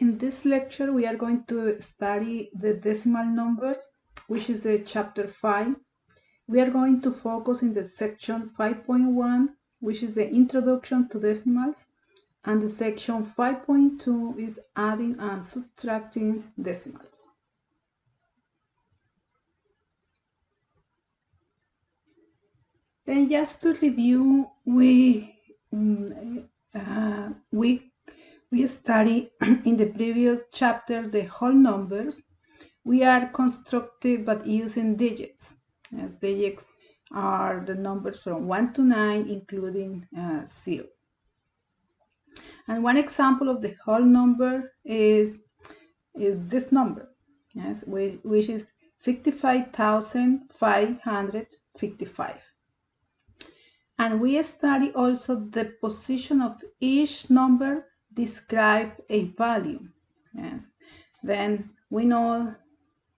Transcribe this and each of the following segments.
In this lecture, we are going to study the decimal numbers, which is the chapter 5. We are going to focus in the section 5.1, which is the introduction to decimals, and the section 5.2 is adding and subtracting decimals. Then just to review, we studied in the previous chapter the whole numbers. We are constructed but using digits. As digits are the numbers from 1 to 9, including 0. And one example of the whole number is this number, yes, which is 55,555. And we study also the position of each number describe a value. Yes. Then we know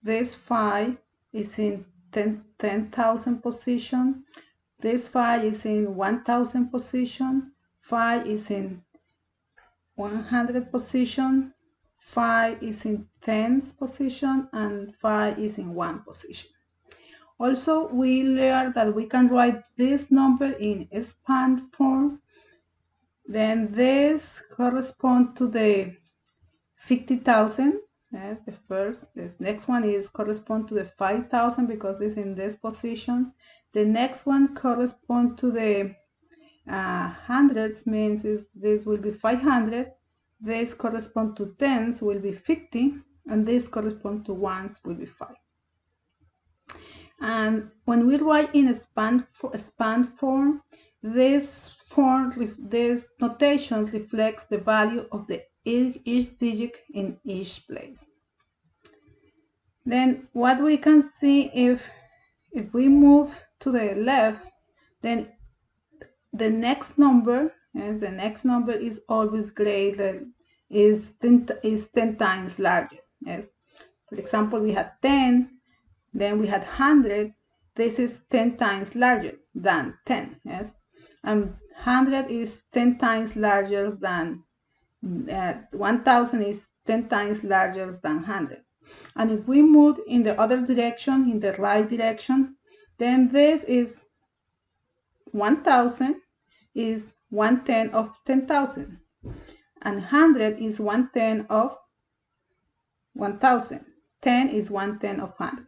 this 5 is in 10,000 position. This 5 is in 1,000 position. 5 is in 100 position. 5 is in tens position, and 5 is in 1 position. Also, we learned that we can write this number in expand form. Then this corresponds to the 50,000. Yes, the next one is correspond to the 5,000 because it's in this position. The next one corresponds to the hundreds, means this will be 500. This correspond to tens will be 50, and this correspond to ones will be 5. And when we write in expand form, this notation reflects the value of each digit in each place. Then what we can see, if we move to the left, then the next number, and the next number is always greater, is 10 times larger. Yes. For example, we had 10, then we had 100. This is 10 times larger than 10. Yes. And 100 is 10 times larger than 1,000 is 10 times larger than 100. And if we move in the other direction, in the right direction, then this is 1,000 is 1/10 of 10,000, and 100 is 1/10 of 1,000. 10 is 1/10 of 100.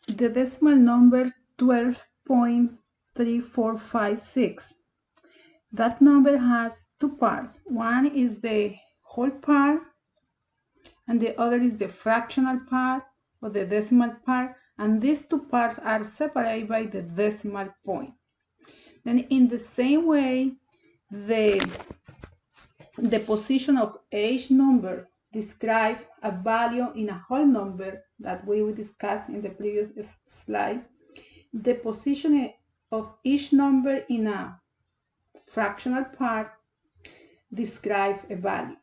The decimal number 12.3456. That number has two parts. One is the whole part, and the other is the fractional part or the decimal part. And these two parts are separated by the decimal point. Then in the same way, the position of each number describes a value in a whole number that we will discuss in the previous slide. The position of each number in a fractional part describes a value.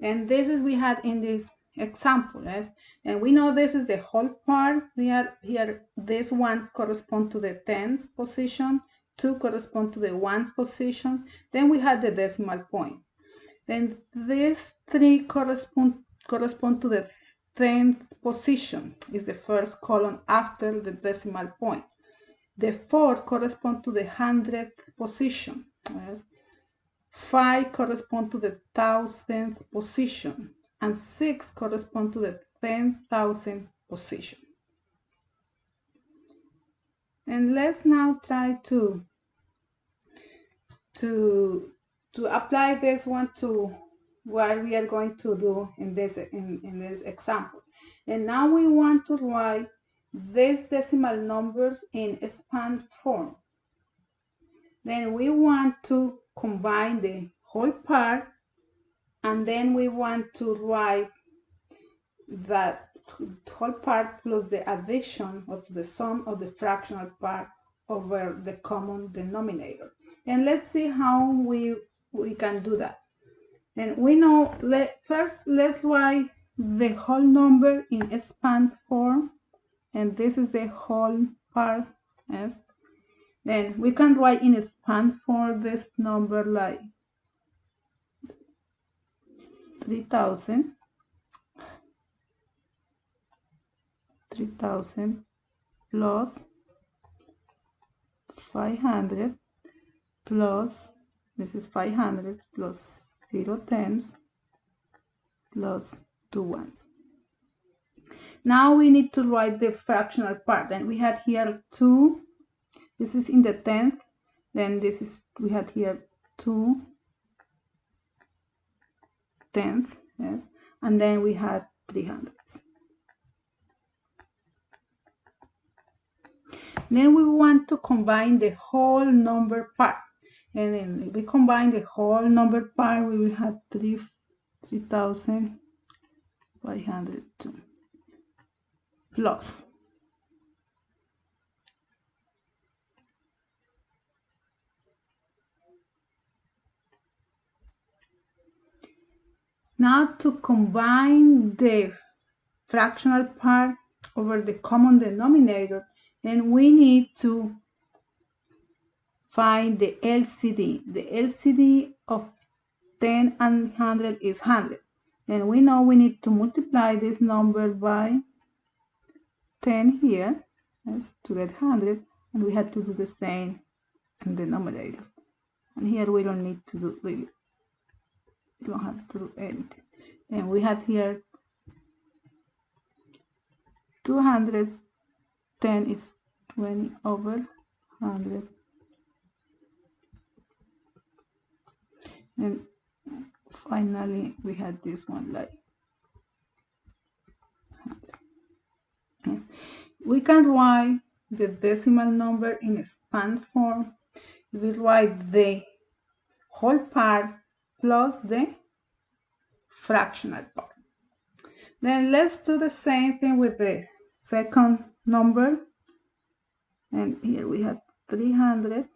And this is we had in this example, yes? And we know this is the whole part. We are here, this one corresponds to the tens position, 2 correspond to the ones position. Then we had the decimal point. Then these 3 correspond to the 10th position, is the first column after the decimal point. The 4 correspond to the 100th position. Yes? 5 correspond to the 1,000th position, and 6 correspond to the 10,000th position. And let's now try to apply this one to what we are going to do in this example. And now we want to write these decimal numbers in expand form. Then we want to combine the whole part, and then we want to write that whole part plus the addition or the sum of the fractional part over the common denominator. And let's see how we can do that. And we know, first let's write the whole number in expand form, and this is the whole part. Yes. Then we can write in expand form this number like 3000 plus 500 plus, this is 500 plus 0 tenths plus 2 ones. Now we need to write the fractional part. Then we had here 2, this is in the tenth, then this is, we had here 2 tenths, yes, and then we had 300. Then we want to combine the whole number part, and then if we combine the whole number part, we will have 3,502 plus now to combine the fractional part over the common denominator, then we need to find the LCD. The LCD of 10 and 100 is 100. Then we know we need to multiply this number by 10 here, yes, to get 100, and we had to do the same in the numerator. And here we don't need to do, really, you don't have to do anything. And we had here 210 is 20 over 100. And finally we had this one like 100. We can write the decimal number in expand form. We write the whole part plus the fractional part. Then let's do the same thing with the second number. And here we have 300.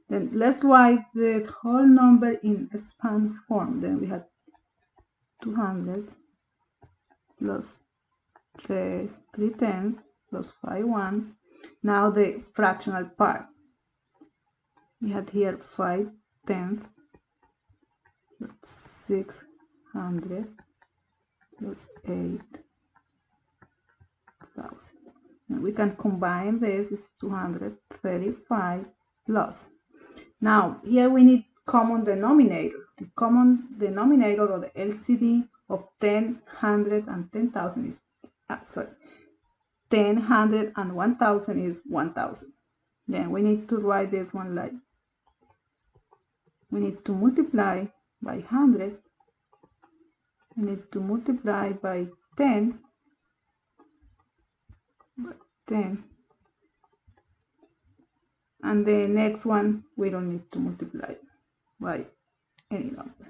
Then let's write the whole number in expand form. Then we have 200 plus 3 tenths plus 5 ones. Now the fractional part. We had here 5 tenths plus 600 plus 8,000. And we can combine this, is 235 plus. Now here we need common denominator. The common denominator or the LCD of 10, 100, and 10,000 is 10, 100, and 1,000 is 1,000. Then we need to write this one like, we need to multiply by 100, we need to multiply by 10, and the next one we don't need to multiply by any number,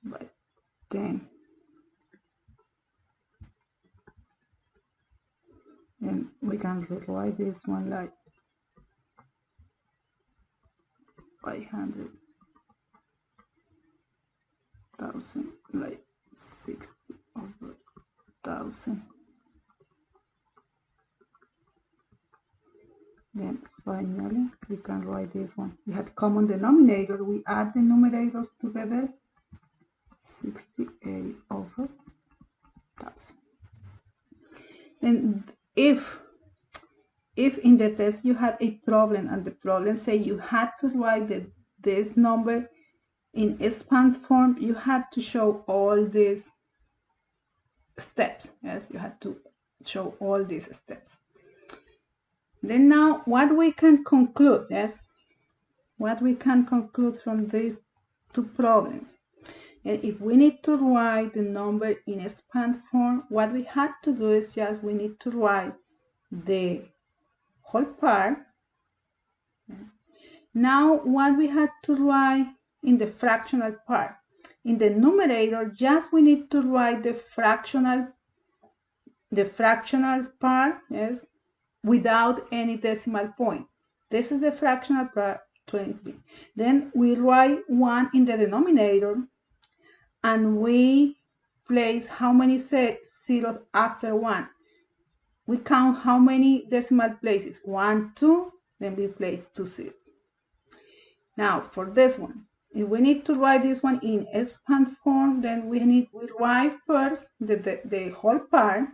by 10. And we can write this one like 500,000, like 60 over 1,000. Then finally we can write this one. We had common denominator, we add the numerators together, 68 over 1,000. And if in the test you had a problem and the problem say you had to write this number in expand form, you had to show all these steps. Yes, you had to show all these steps. Then now what we can conclude, yes, what we can conclude from these two problems. And if we need to write the number in expand form, what we had to do is just we need to write the whole part. Yes. Now what we had to write in the fractional part. In the numerator, just we need to write the fractional part, yes, without any decimal point. This is the fractional part, 23. Then we write 1 in the denominator and we place how many zeros after 1. We count how many decimal places, 1, 2, then we place 2 zeros. Now for this one, if we need to write this one in expand form, then we write first the whole part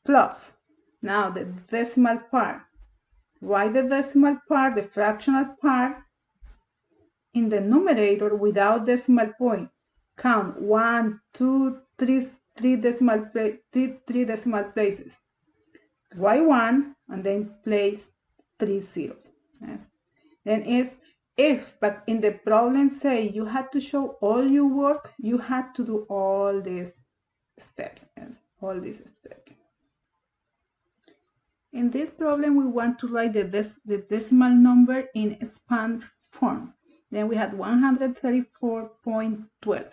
plus now the decimal part. Write the decimal part, the fractional part, in the numerator without decimal point. Count 1, 2, 3, three decimal places. Write 1 and then place 3 zeros. Yes. Then is if, but in the problem say you had to show all your work, you had to do all these steps. Yes, all these steps. In this problem, we want to write the decimal number in expand form. Then we had 134.12.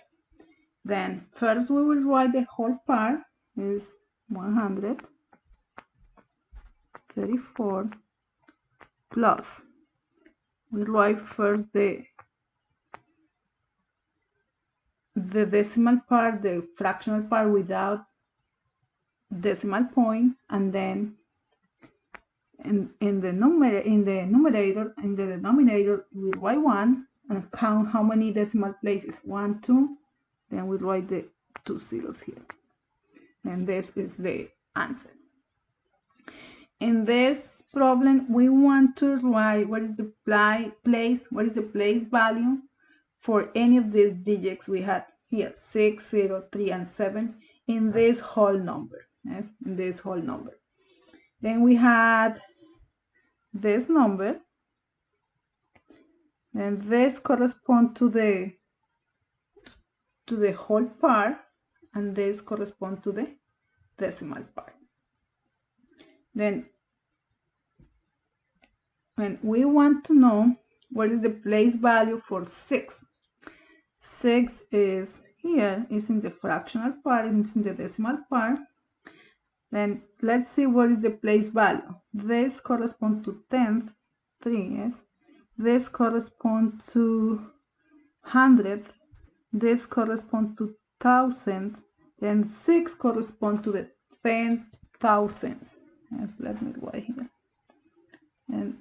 Then first we will write the whole part is 134 plus. We write first the decimal part, the fractional part without decimal point, and then in the denominator we write 1 and count how many decimal places. 1, 2. Then we write the 2 zeros here, and this is the answer. In this problem, we want to write what is the place value for any of these digits we had here, 6, 0, 3, and 7 in this whole number. Yes, in this whole number. Then we had this number, and this corresponds to the whole part, and this corresponds to the decimal part. Then when we want to know what is the place value for 6, 6 is here, is in the fractional part, it's in the decimal part. Then let's see what is the place value. This corresponds to 10th, 3, yes. This corresponds to 100th. This corresponds to 1000th. Then 6 corresponds to the 10,000th. Yes, let me write here. And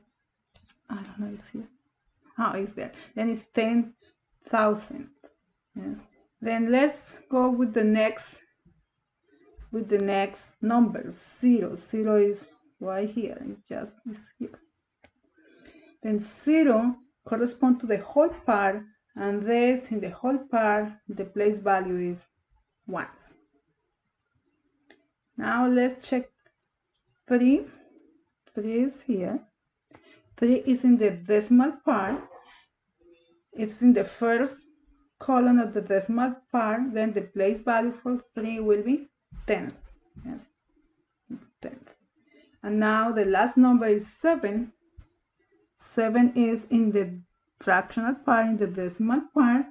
I don't know, it's here. Oh, it's there. Then it's 10,000. Yes. Then let's go with the next number. 0. 0 is right here. It's here. Then 0 corresponds to the whole part, and this in the whole part, the place value is 1. Now let's check 3. 3 is here. 3 is in the decimal part. It's in the first column of the decimal part. Then the place value for 3 will be 10. Yes, 10. And now the last number is 7. 7 is in the fractional part, in the decimal part,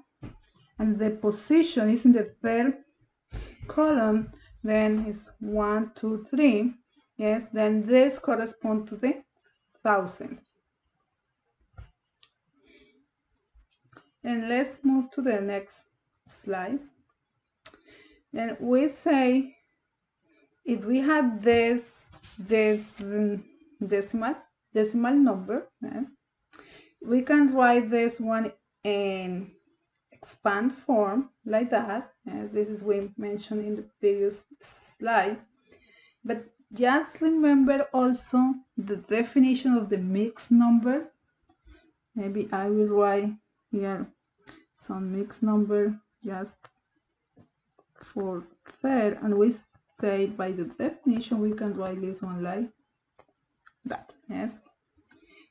and the position is in the third column. Then it's 1, 2, 3. Yes, then this corresponds to the 1000. And let's move to the next slide. Then we say if we had this decimal number, yes, we can write this one in expand form like that, as this is we mentioned in the previous slide. But just remember also the definition of the mixed number. Maybe I will write here some mixed number just for third, and we say by the definition we can write this one like that. Yes.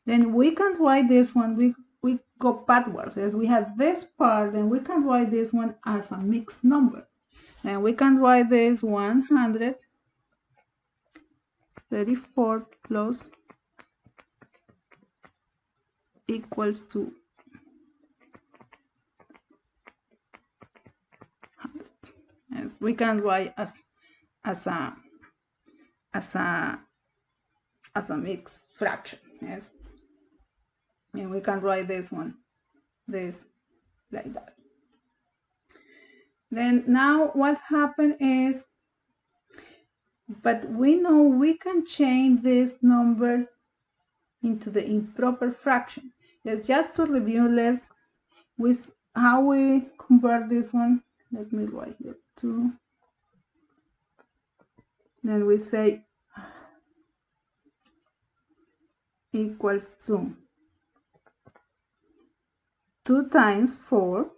Then we can write this one, we go backwards. As we have this part, then we can write this one as a mixed number. And we can write this 134 plus equals to 100. Yes, we can write as a mixed fraction. Yes. And we can write this one, this like that. Then now what happened is, but we know we can change this number into the improper fraction. Let's just to review, let's with how we convert this one. Let me write here 2. Then we say equals to 2 times 4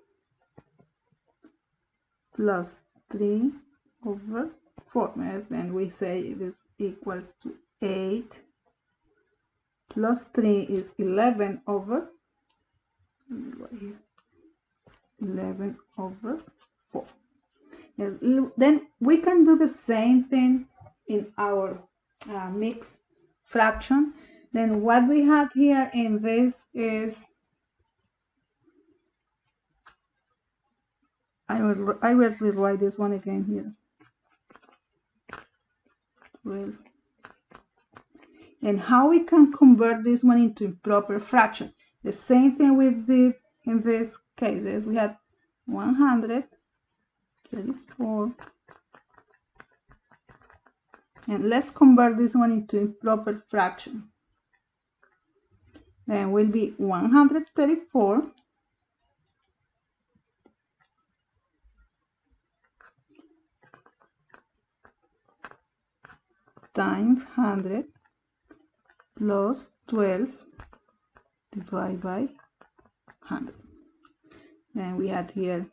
plus 3 over 4. Yes, then we say this equals to 8 plus 3 is 11 over 11 over 4. Yes, then we can do the same thing in our mixed fraction. Then what we have here in this is, I will rewrite this one again here. 12. And how we can convert this one into improper fraction? The same thing we did in this case. We had 134. And let's convert this one into improper fraction. Then will be 134 times 100 plus 12 divided by 100. Then we had here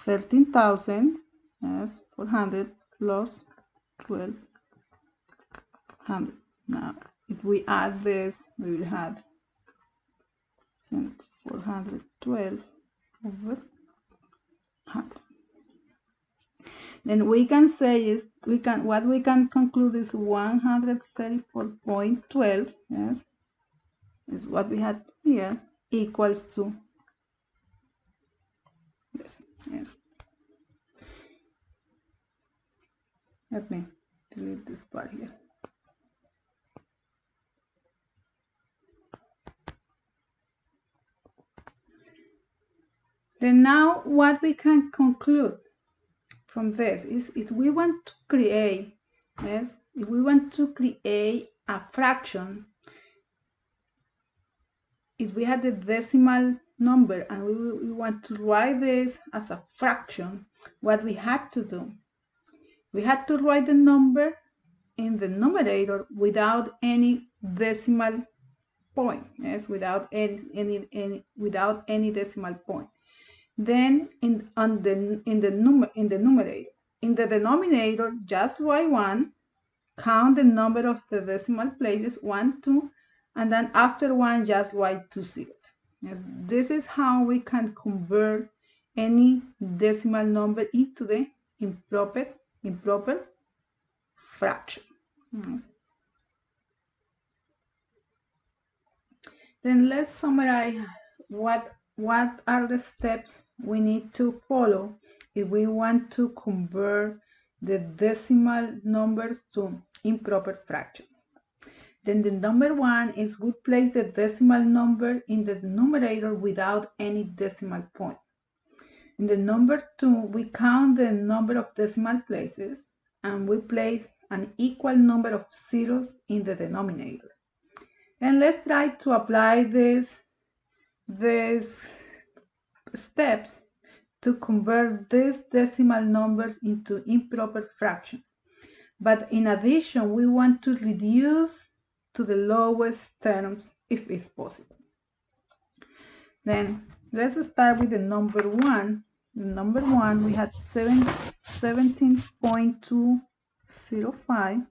13,000, yes, 400 plus 1200. Now, if we add this, we will have 412 over 100. Then we can say is what we can conclude is 134.12, yes, is what we had here, equals to this. Yes. Let me delete this part here. Then now what we can conclude from this is if we want to create, yes, if we want to create a fraction, if we had the decimal number and we want to write this as a fraction, what we had to do, we had to write the number in the numerator without any decimal point, yes, without any decimal point. Then in the numerator, in the denominator, just write 1, count the number of the decimal places, 1, 2, and then after 1 just write 2 zeros. Yes, this is how we can convert any decimal number into the improper fraction. Yes. Then let's summarize what are the steps we need to follow if we want to convert the decimal numbers to improper fractions. Then the number 1 is we place the decimal number in the numerator without any decimal point. In the number 2, we count the number of decimal places and we place an equal number of zeros in the denominator. And let's try to apply these steps to convert these decimal numbers into improper fractions. But in addition, we want to reduce to the lowest terms if it's possible. Then let's start with the number 1. The number 1, we had 17.205.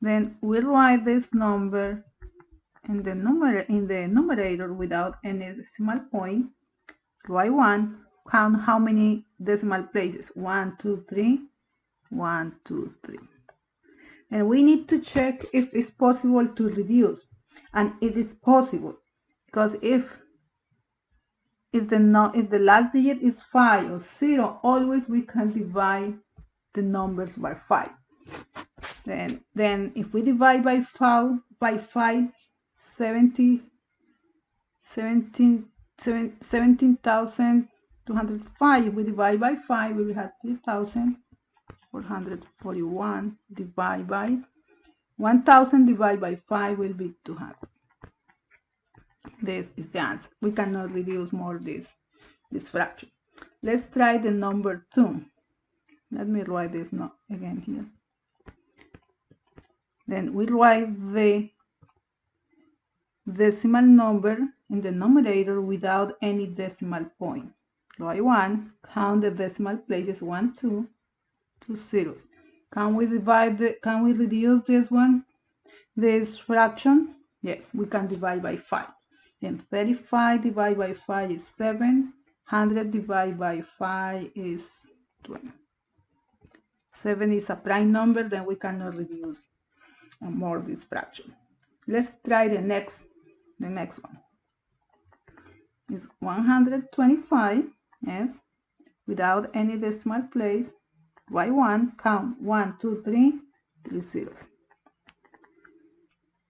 Then we write this number in the numerator without any decimal point. Write 1, count how many decimal places, 1, 2, 3, 1, 2, 3. And we need to check if it's possible to reduce, and it is possible, because if the last digit is 5 or 0, always we can divide the numbers by 5. Then if we divide by 5, 17,205, we divide by 5, we will have 3,441 divided by 1000 divided by 5 will be 200. This is the answer. We cannot reduce more this fraction. Let's try the number 2. Let me write this again here. Then we write the decimal number in the numerator without any decimal point. Write 1, count the decimal places 1, 2, 2 zeros. Can we reduce this one, this fraction? Yes, we can divide by 5. Then 35 divided by 5 is 7. 100 divided by 5 is 20. 7 is a prime number, then we cannot reduce more this fraction. Let's try the next one. It's 125, yes, without any decimal place. Write 1, count 1, 2, 3, 3 zeros.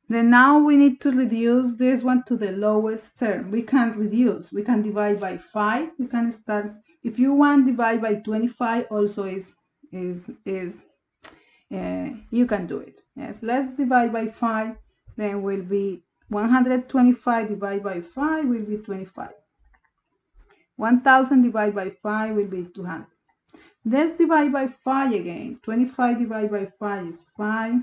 Then now we need to reduce this one to the lowest term. We can't reduce. We can divide by 5. We can start. If you want divide by 25, also you can do it. Yes, let's divide by 5. Then will be 125 divided by 5 will be 25. 1000 divided by 5 will be 200. Let's divide by 5 again. 25 divided by 5 is 5.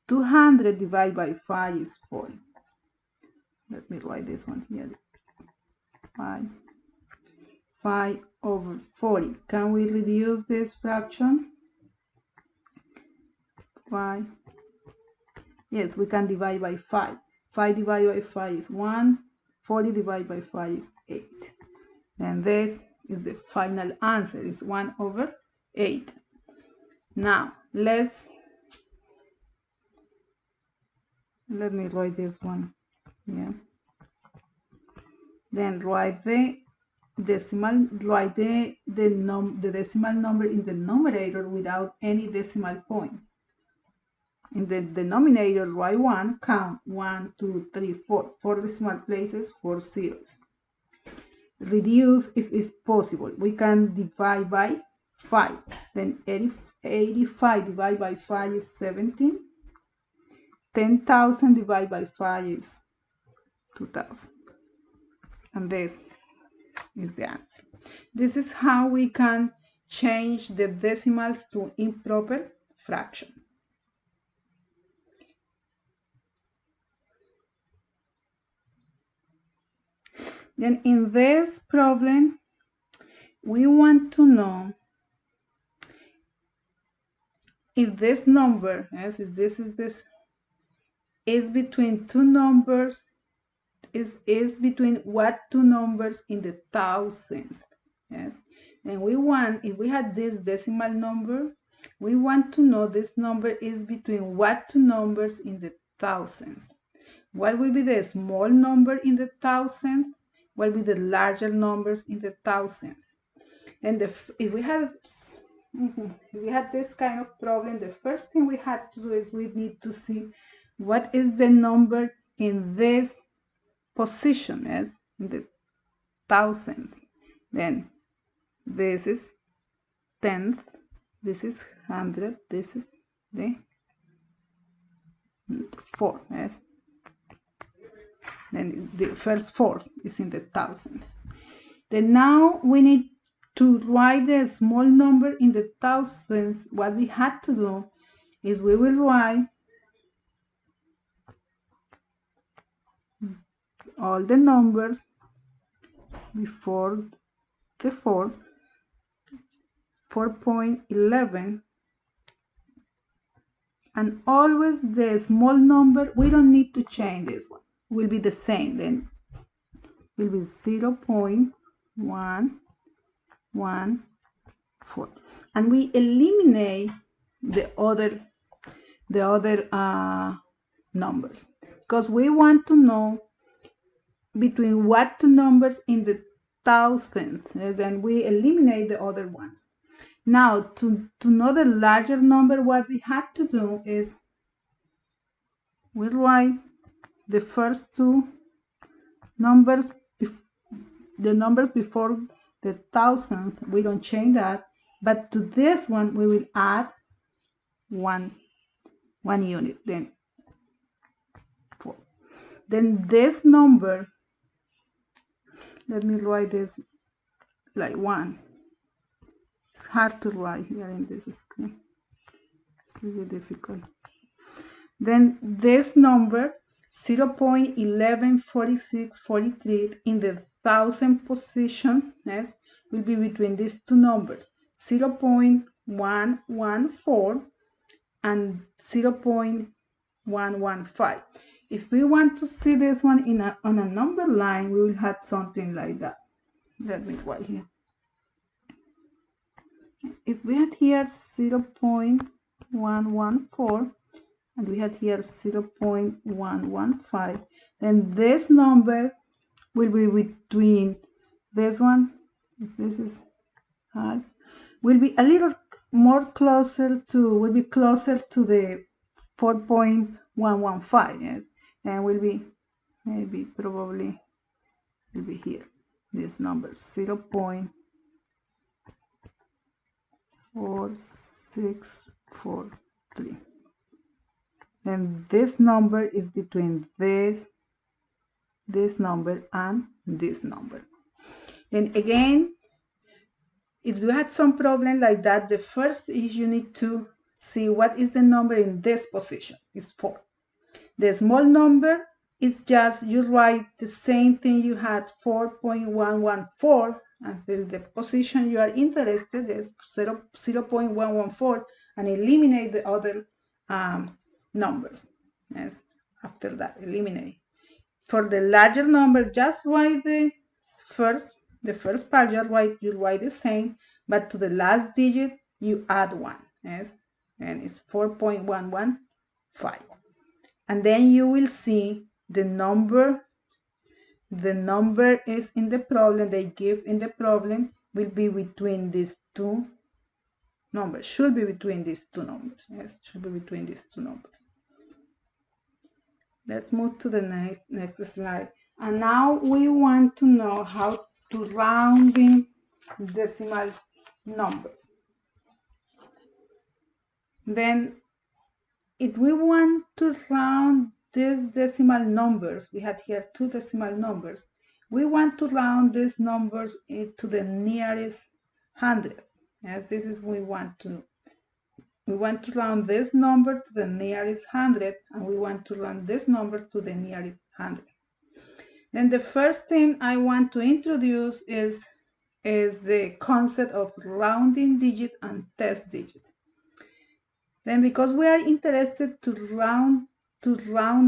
200 divided by 5 is 40. Let me write this one here. 5 over 40. Can we reduce this fraction? 5. Yes, we can divide by 5. 5 divided by 5 is 1. 40 divided by 5 is 8. And this is the final answer. It's 1 over 8. Now, let me write this one. Yeah. Then write the decimal. Write the decimal number in the numerator without any decimal point. In the denominator, write 1. Count 1, 2, 3, 4. 4 decimal places, 4 zeros. Reduce if it's possible. We can divide by 5. Then 85 divided by 5 is 17. 10,000 divided by 5 is 2,000. And this is the answer. This is how we can change the decimals to improper fraction. Then in this problem, we want to know if this number, yes, is between two numbers, is between what two numbers in the thousands, yes. And we want, if we had this decimal number, we want to know this number is between what two numbers in the thousands. What will be the small number in the thousands? What will be the larger numbers in the thousands? And if we had this kind of problem, the first thing we had to do is we need to see what is the number in this position, yes, in the thousands. Then this is tenth, this is 100, this is the 4, yes. Then the first 4 is in the thousands. Then now we need to write the small number in the thousands. What we had to do is we will write all the numbers before the 4, 4.11, and always the small number, we don't need to change this one, will be the same, then will be 0.114, and we eliminate the other numbers, because we want to know between what two numbers in the thousands, then we eliminate the other ones. Now to know the larger number, what we had to do is we write the first two numbers, the numbers before the thousandth, we don't change that, but to this one we will add one 1 unit, then 4. Then this number, let me write this like 1. It's hard to write here in this screen. It's really difficult. Then this number 0.114643 in the thousand position, yes, will be between these two numbers, 0.114 and 0.115. If we want to see this one on a number line, we will have something like that. Let me write here. If we had here 0.114 and we had here 0.115, then this number will be between this one, if this is half, will be a little more closer to, will be closer to the 4.115, yes, and will be maybe probably will be here, this number 0.4643. And this number is between this number and this number. Then again, if you had some problem like that, the first is you need to see what is the number in this position. It's 4. The small number is just you write the same thing you had, 4.114, until the position you are interested is 0.114, and eliminate the other numbers. Yes, after that, eliminate. For the larger number, just write the first part, you write the same, but to the last digit you add 1. Yes, and it's 4.115. And then you will see the number is in the problem, they give in the problem, will be between these two numbers, should be between these two numbers. Yes, should be between these two numbers. Let's move to the next slide. And now we want to know how to rounding decimal numbers. Then if we want to round these decimal numbers, we had here 2 decimal numbers, we want to round these numbers to the nearest 100. Yes, this is what we want to do. We want to round this number to the nearest 100, and we want to round this number to the nearest 100. Then the first thing I want to introduce is the concept of rounding digit and test digit. Then because we are interested to round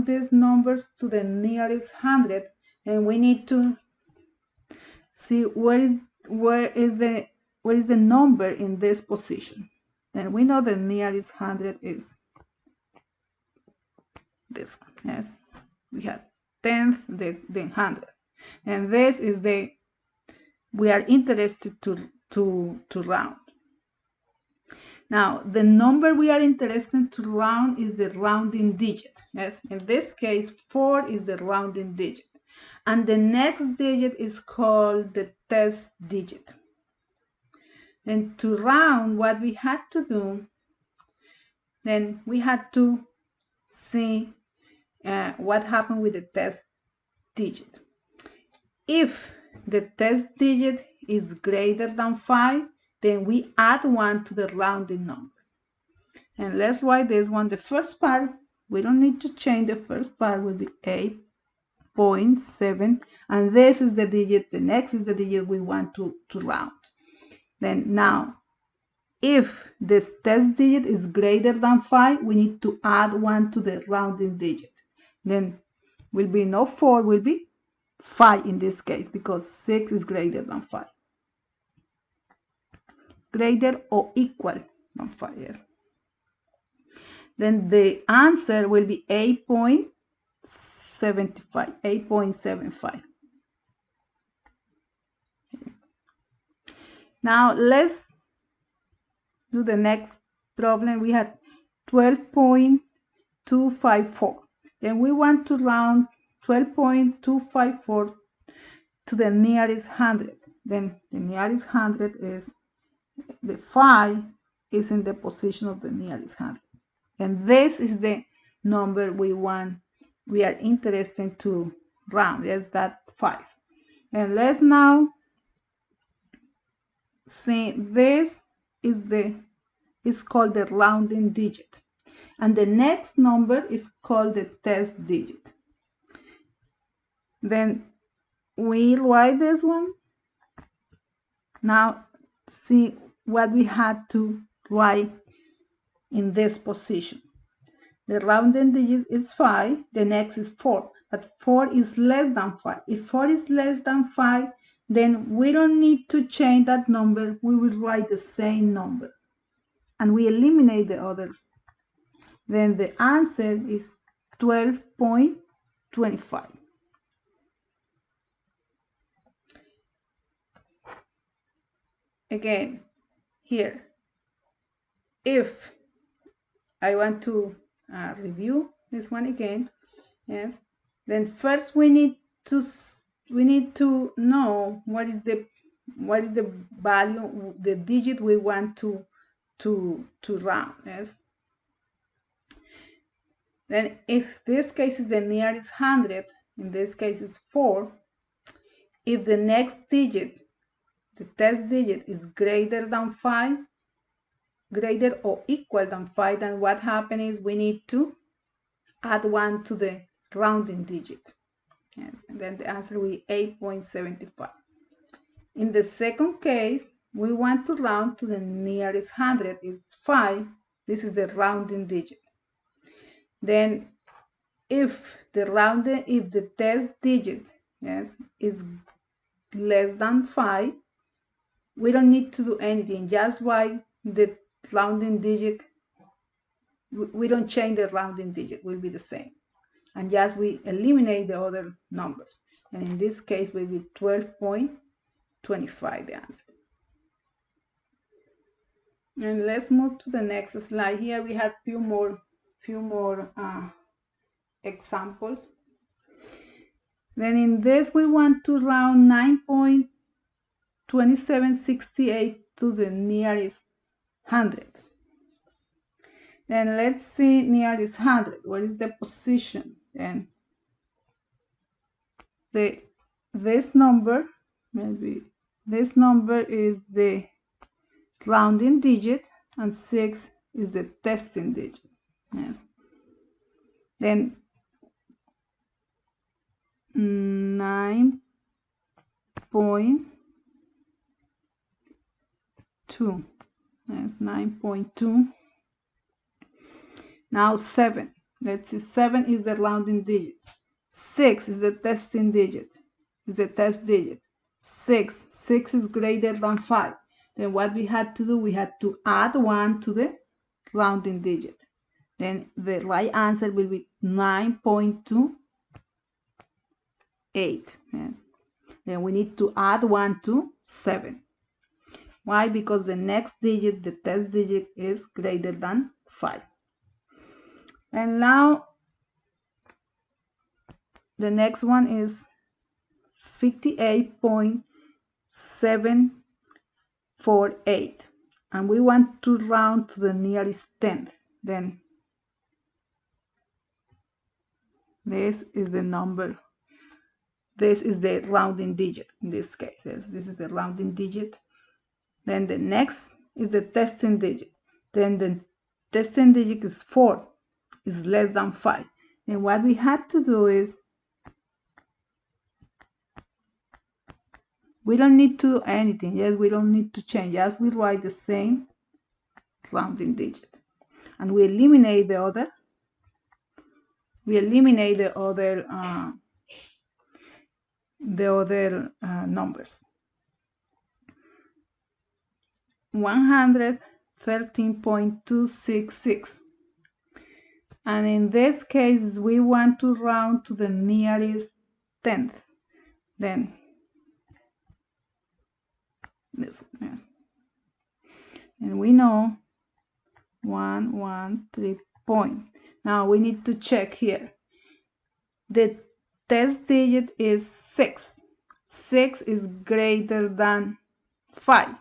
these numbers to the nearest 100, and we need to see where is the number in this position. Then we know the nearest 100 is this one. Yes, we have 10th, then 100, and this is the we are interested to round. Now the number we are interested to round is the rounding digit. Yes, in this case 4 is the rounding digit, and the next digit is called the test digit. And to round, what we had to do, then we had to see what happened with the test digit. If the test digit is greater than 5, then we add 1 to the rounding number. And let's write this one. The first part, we don't need to change. The first part will be 8.7, and this is the digit. The next is the digit we want to round. Then now, if this test digit is greater than 5, we need to add 1 to the rounding digit. Then will be not 4, will be 5 in this case, because 6 is greater than 5. Greater or equal than 5, yes. Then the answer will be 8.75. Now let's do the next problem. We had 12.254. Then we want to round 12.254 to the nearest 100. Then the nearest 100 is the 5 is in the position of the nearest 100. And this is the number we are interested to round. Yes, that 5. And let's now see, this is called the rounding digit. And the next number is called the test digit. Then we write this one. Now see what we had to write in this position. The rounding digit is 5, the next is 4, but 4 is less than 5. If 4 is less than 5, then we don't need to change that number. We will write the same number. And we eliminate the other. Then the answer is 12.25. Again, here, if I want to review this one again, yes, then first we need to know what is the value, the digit we want to round. Yes. Then if this case is the nearest 100, in this case is 4, if the next digit, the test digit, is greater than 5, greater or equal than 5, then what happens is we need to add 1 to the rounding digit. Yes, and then the answer will be 8.75. In the second case, we want to round to the nearest 100, is 5. This is the rounding digit. Then if the test digit, yes, is less than 5, we don't need to do anything. Just write the rounding digit. We don't change the rounding digit, will be the same. And just we eliminate the other numbers. And in this case, will be 12.25 the answer. And let's move to the next slide. Here we have few more examples. Then in this, we want to round 9.2768 to the nearest 100. Then let's see nearest 100. What is the position? Then this number is the rounding digit, and 6 is the testing digit. Yes. Then 9.2. Yes, 9.2. Now 7. Let's see, 7 is the rounding digit. 6 is the testing digit. Is the test digit. 6 is greater than 5. Then what we had to do, we had to add 1 to the rounding digit. Then the right answer will be 9.28. Yes. Then we need to add 1 to 7. Why? Because the next digit, the test digit, is greater than 5. And now the next one is 58.748. And we want to round to the nearest 10th. Then this is the number. This is the rounding digit in this case. Yes, this is the rounding digit. Then the next is the testing digit. Then the testing digit is 4, is less than 5. And what we had to do is, we don't need to do anything. Yes, we don't need to change. Just we write the same rounding digit, and we eliminate the other. Numbers. 113.266. And in this case, we want to round to the nearest 10th. Then this one, yes. And we know 113 point. Now we need to check here. The test digit is 6. 6 is greater than 5.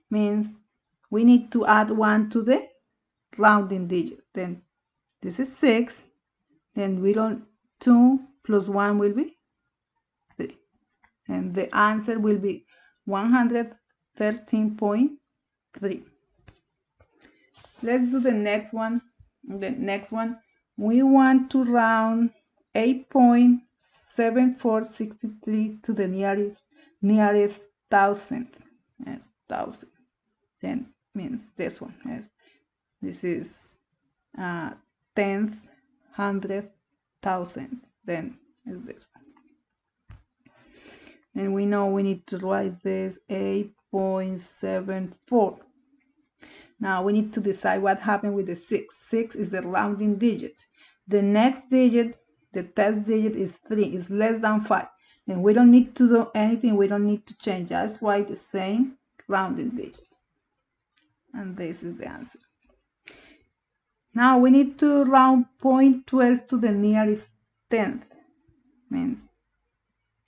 Means we need to add 1 to the rounding digit. Then This is 6. Then we don't 2 plus 1 will be 3. And the answer will be 113.3. Let's do the next one. The next one, we want to round 8.7463 to the nearest thousandth. Yes, thousand. Then means this one. Yes, this is tenth, hundredth, thousandth. Then is this one. And we know we need to write this 8.74. Now we need to decide what happened with the 6. 6 is the rounding digit. The next digit, the test digit is 3, is less than 5. And we don't need to do anything, we don't need to change, just write the same rounding digit. And this is the answer. Now we need to round 0.12 to the nearest tenth. Means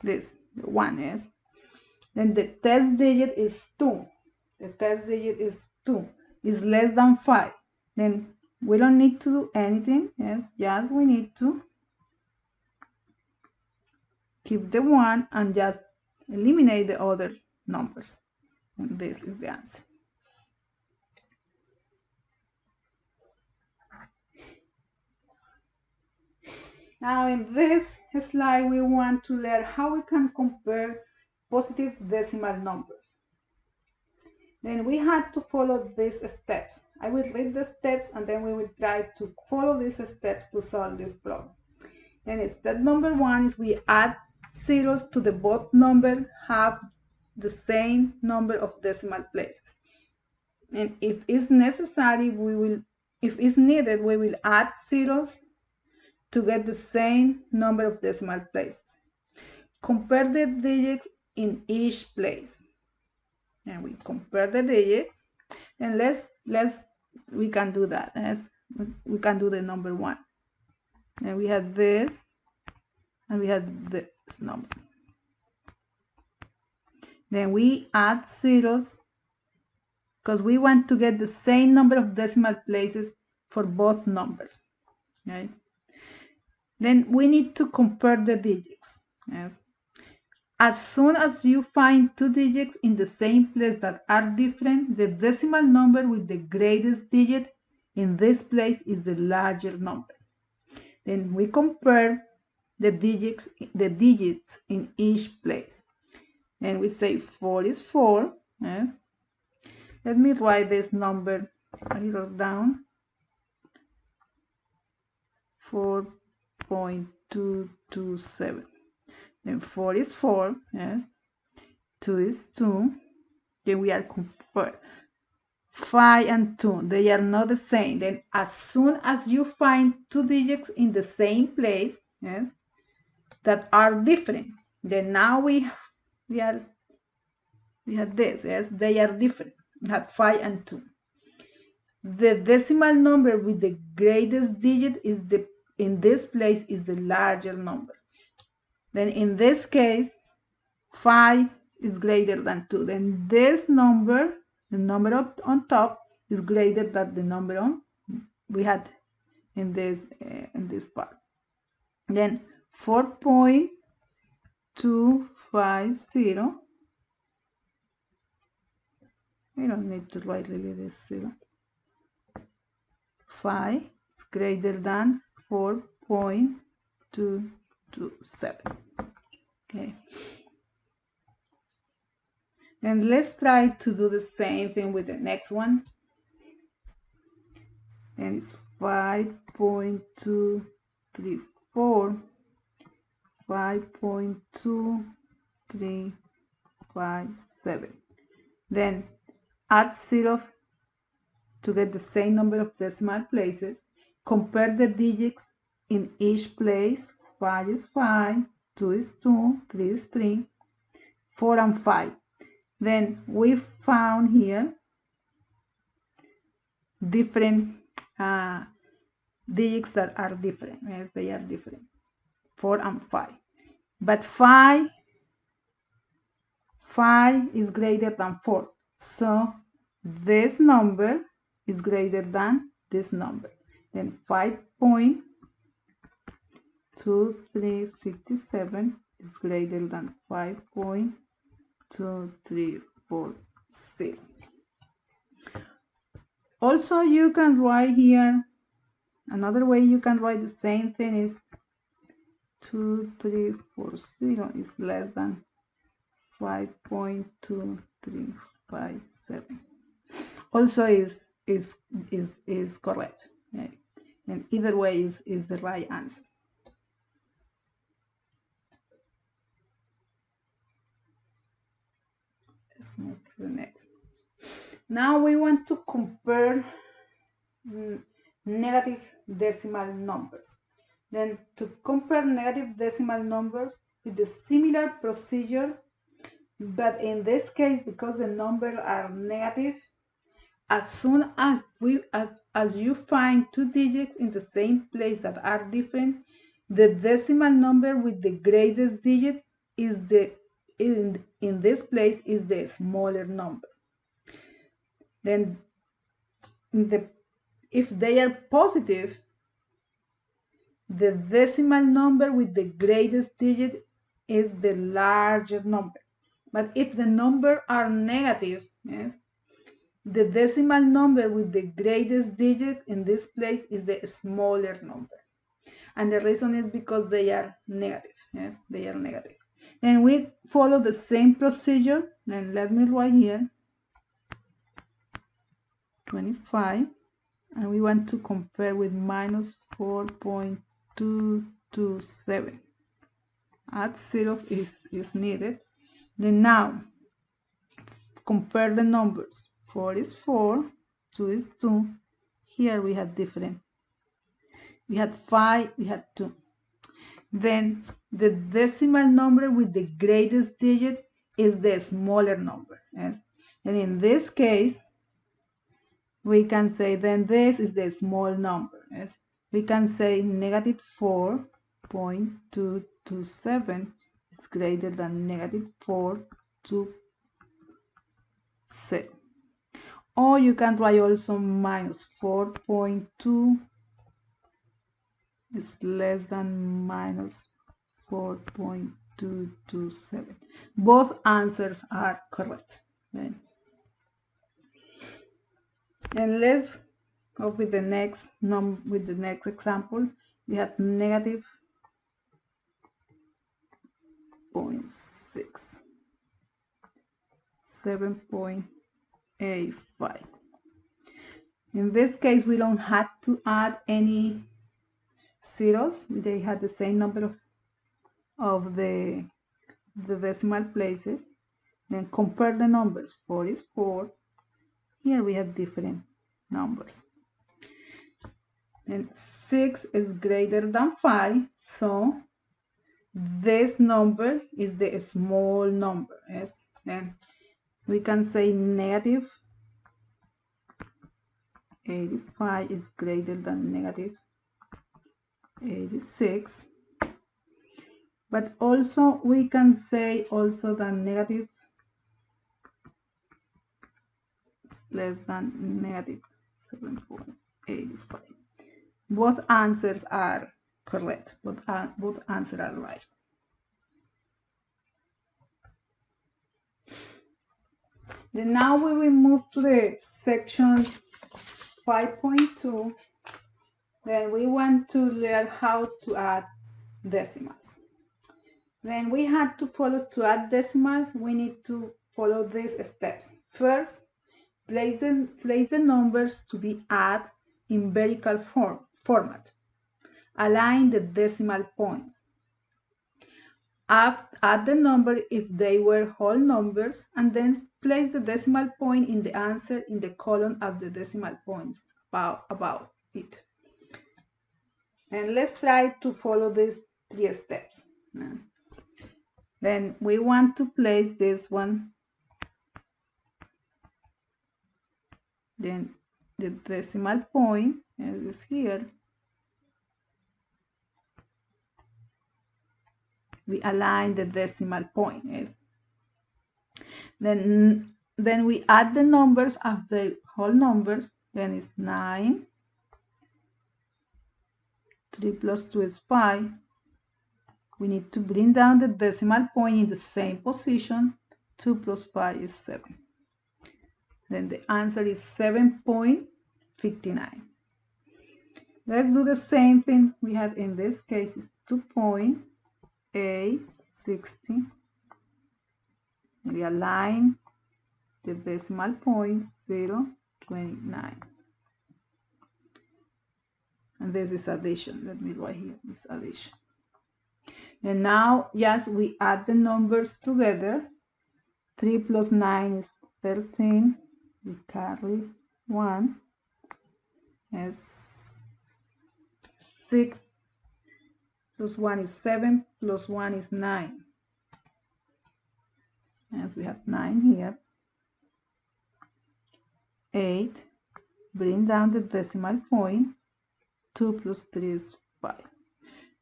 this, the 1 is. Then the test digit is 2. The test digit is 2. Is less than 5. Then we don't need to do anything. Yes, just we need to keep the 1 and just eliminate the other numbers. And this is the answer. Now in this slide, we want to learn how we can compare positive decimal numbers. Then we had to follow these steps. I will read the steps and then we will try to follow these steps to solve this problem. Then step number 1 is we add zeros to the both numbers have the same number of decimal places. And if it's necessary, if it's needed, we will add zeros to get the same number of decimal places. Compare the digits in each place. And we compare the digits, and we can do that. As we can do the number 1. And we had this, and we had this number. Then we add zeros because we want to get the same number of decimal places for both numbers. Right? Then we need to compare the digits. Yes. As soon as you find two digits in the same place that are different, the decimal number with the greatest digit in this place is the larger number. Then we compare the digits in each place. And we say 4 is 4. Yes. Let me write this number a little down. 4.227. Then 4 is 4, yes. 2 is 2. Then we are comparing 5 and 2. They are not the same. Then as soon as you find two digits in the same place, yes, that are different, then now we have this, yes, they are different. We have 5 and 2. The decimal number with the greatest digit is in this place is the larger number. Then in this case, 5 is greater than 2. Then this number, the number on top, is greater than the number we had in this part. Then 4.250. We don't need to write really this 0. 5 is greater than 4.227. Okay. And let's try to do the same thing with the next one. And it's 5.234, 5.2357. Then add 0 to get the same number of decimal places. Compare the digits in each place. 5 is 5, 2 is 2, 3 is 3, 4 and 5. Then we found here different digits that are different. Yes, they are different. 4 and 5. But 5 is greater than 4. So this number is greater than this number. Then 5.2357 is greater than 5.2340. Also, you can write here, another way you can write the same thing is 2340 is less than 5.2357. Also is correct. Right? And either way is the right answer. Let's move to the next. Now we want to compare negative decimal numbers. Then to compare negative decimal numbers with a similar procedure, but in this case, because the numbers are negative, as soon as you find two digits in the same place that are different, the decimal number with the greatest digit is in this place is the smaller number. Then if they are positive, the decimal number with the greatest digit is the larger number. But if the numbers are negative, yes, the decimal number with the greatest digit in this place is the smaller number. And the reason is because they are negative. Yes, they are negative. And we follow the same procedure. Then let me write here 25. And we want to compare with minus 4.227. Add 0 is needed. Then now compare the numbers. 4 is 4, 2 is 2. Here we had different. We had 5, we had 2. Then the decimal number with the greatest digit is the smaller number. Yes? And in this case, we can say then this is the small number. Yes? We can say negative 4.227 is greater than negative 4.27. Or you can write also minus 4.2 is less than minus 4.227. Both answers are correct. Right? And let's go with the next example. We have negative 0.6, 7.85. In this case, we don't have to add any zeros. They had the same number of the decimal places. Then compare the numbers. 4 is 4. Here we have different numbers. And 6 is greater than 5, so this number is the small number. Yes? Then we can say negative 85 is greater than negative 86. But also we can say also that negative less than negative 7.85. Both answers are correct. Both answers are right. Then now we will move to the section 5.2. Then we want to learn how to add decimals. When we had to follow to add decimals, we need to follow these steps. First, place the numbers to be added in vertical format. Align the decimal points. Add the number if they were whole numbers, and then place the decimal point in the answer in the column of the decimal points about it. And let's try to follow these 3 steps. Then we want to place this one. Then the decimal point is here. We align the decimal point. Yes. Then we add the numbers of the whole numbers. Then it's 9, 3 plus 2 is 5. We need to bring down the decimal point in the same position. 2 plus 5 is 7. Then the answer is 7.59. Let's do the same thing we have in this case. It's 2.860. We align the decimal point 0.29. And this is addition. Let me write here this addition. And now, yes, we add the numbers together. 3 plus 9 is 13. We carry 1. As 6 plus 1 is 7, plus 1 is 9. As we have 9 here. 8. Bring down the decimal point. 2 plus 3 is 5.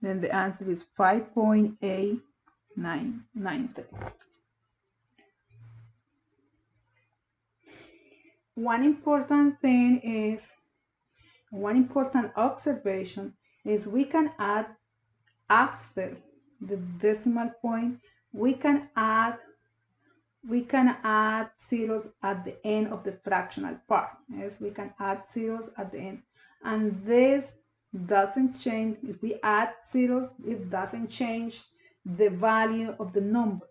Then the answer is 5.893. One important observation is we can add after the decimal point, we can add zeros at the end of the fractional part. Yes, we can add zeros at the end. And this doesn't change. If we add zeros, it doesn't change the value of the number.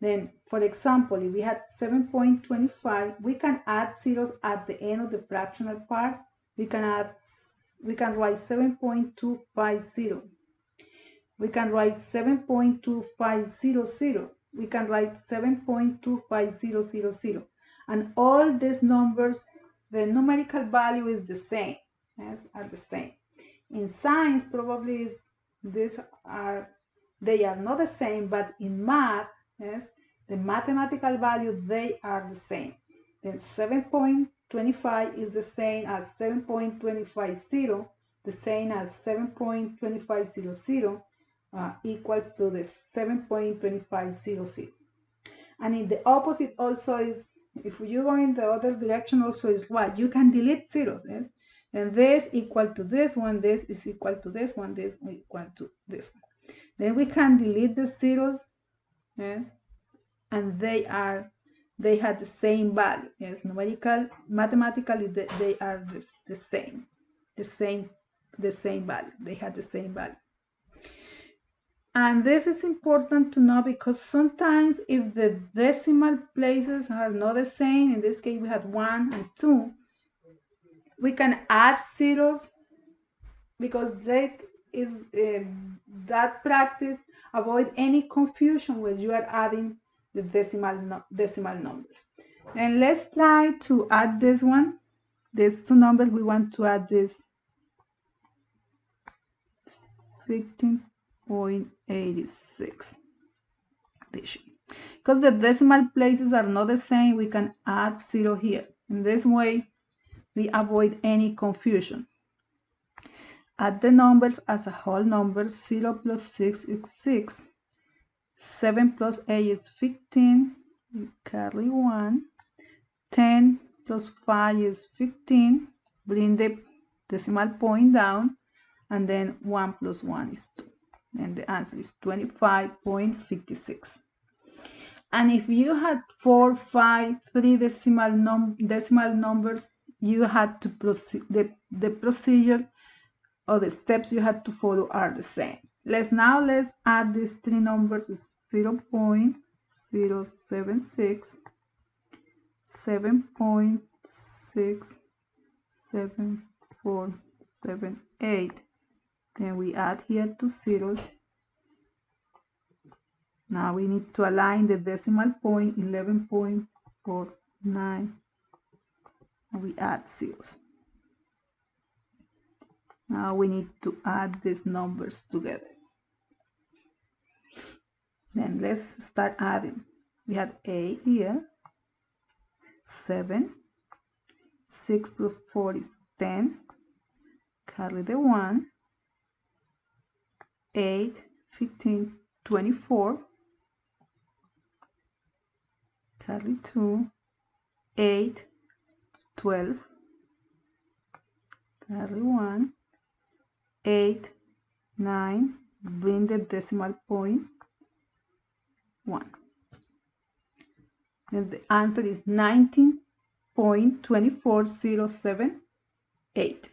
Then, for example, if we had 7.25, we can add zeros at the end of the fractional part. We can write 7.250. We can write 7.2500. We can write 7.25000. And all these numbers, the numerical value is the same. Yes, are the same. In science, probably they are not the same, but in math, yes, the mathematical value, they are the same. Then 7.25 is the same as 7.250, the same as 7.2500 equals to the 7.2500. And in the opposite also is, if you go in the other direction also is what? You can delete zeros. Yes? And this equal to this one, this is equal to this one, this is equal to this one. Then we can delete the zeros, yes, and they have the same value. Yes, mathematically they are the same value. They have the same value. And this is important to know because sometimes if the decimal places are not the same, in this case we had 1 and 2, we can add zeros because that practice avoid any confusion when you are adding the decimal numbers. And let's try to add this one. These two numbers, we want to add this 15.86 addition. Because the decimal places are not the same, we can add 0 here. In this way, we avoid any confusion. Add the numbers as a whole number. 0 plus 6 is 6. 7 plus 8 is 15. We carry 1. 10 plus 5 is 15. Bring the decimal point down. And then 1 plus 1 is 2. And the answer is 25.56. And if you had 4, 5, 3 decimal numbers, you had to proceed. The procedure or the steps you had to follow are the same. Let's add these three numbers. 0.076, 7.67478. Then we add here 2 zeros. Now we need to align the decimal point 11.49, and we add zeros. Now we need to add these numbers together. Then let's start adding. We had 8 here, 7, 6 plus 4 is 10, carry the 1, 8, 15, 24, carry 2, 8, 12, carry 1, 8, 9, bring the decimal point 1. And the answer is 19.24078.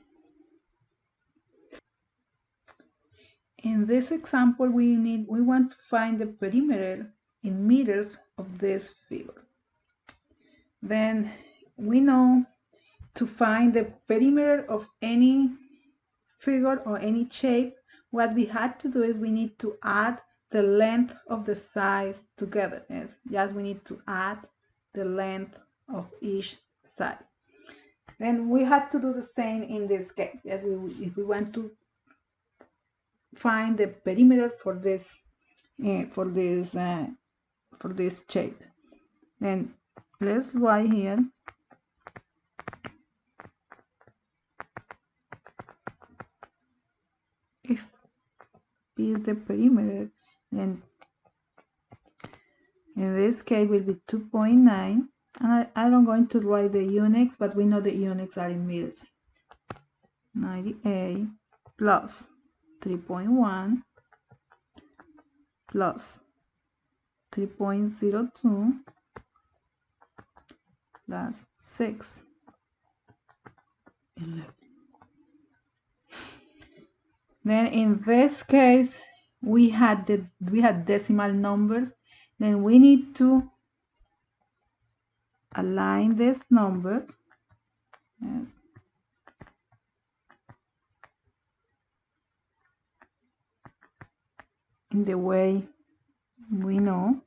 In this example, we want to find the perimeter in meters of this figure. Then we know to find the perimeter of any figure or any shape, what we had to do is we need to add the length of the sides together. Yes, we need to add the length of each side. Then we had to do the same in this case. Yes, if we want to find the perimeter for this shape, then let's write here if P is the perimeter, then in this case will be 2.9, and I'm going to write the units, but we know the units are in meters. 98 plus 3.1 plus 3.02 plus 6, 11. Then in this case we had decimal numbers. Then we need to align these numbers. Yes. In the way we know,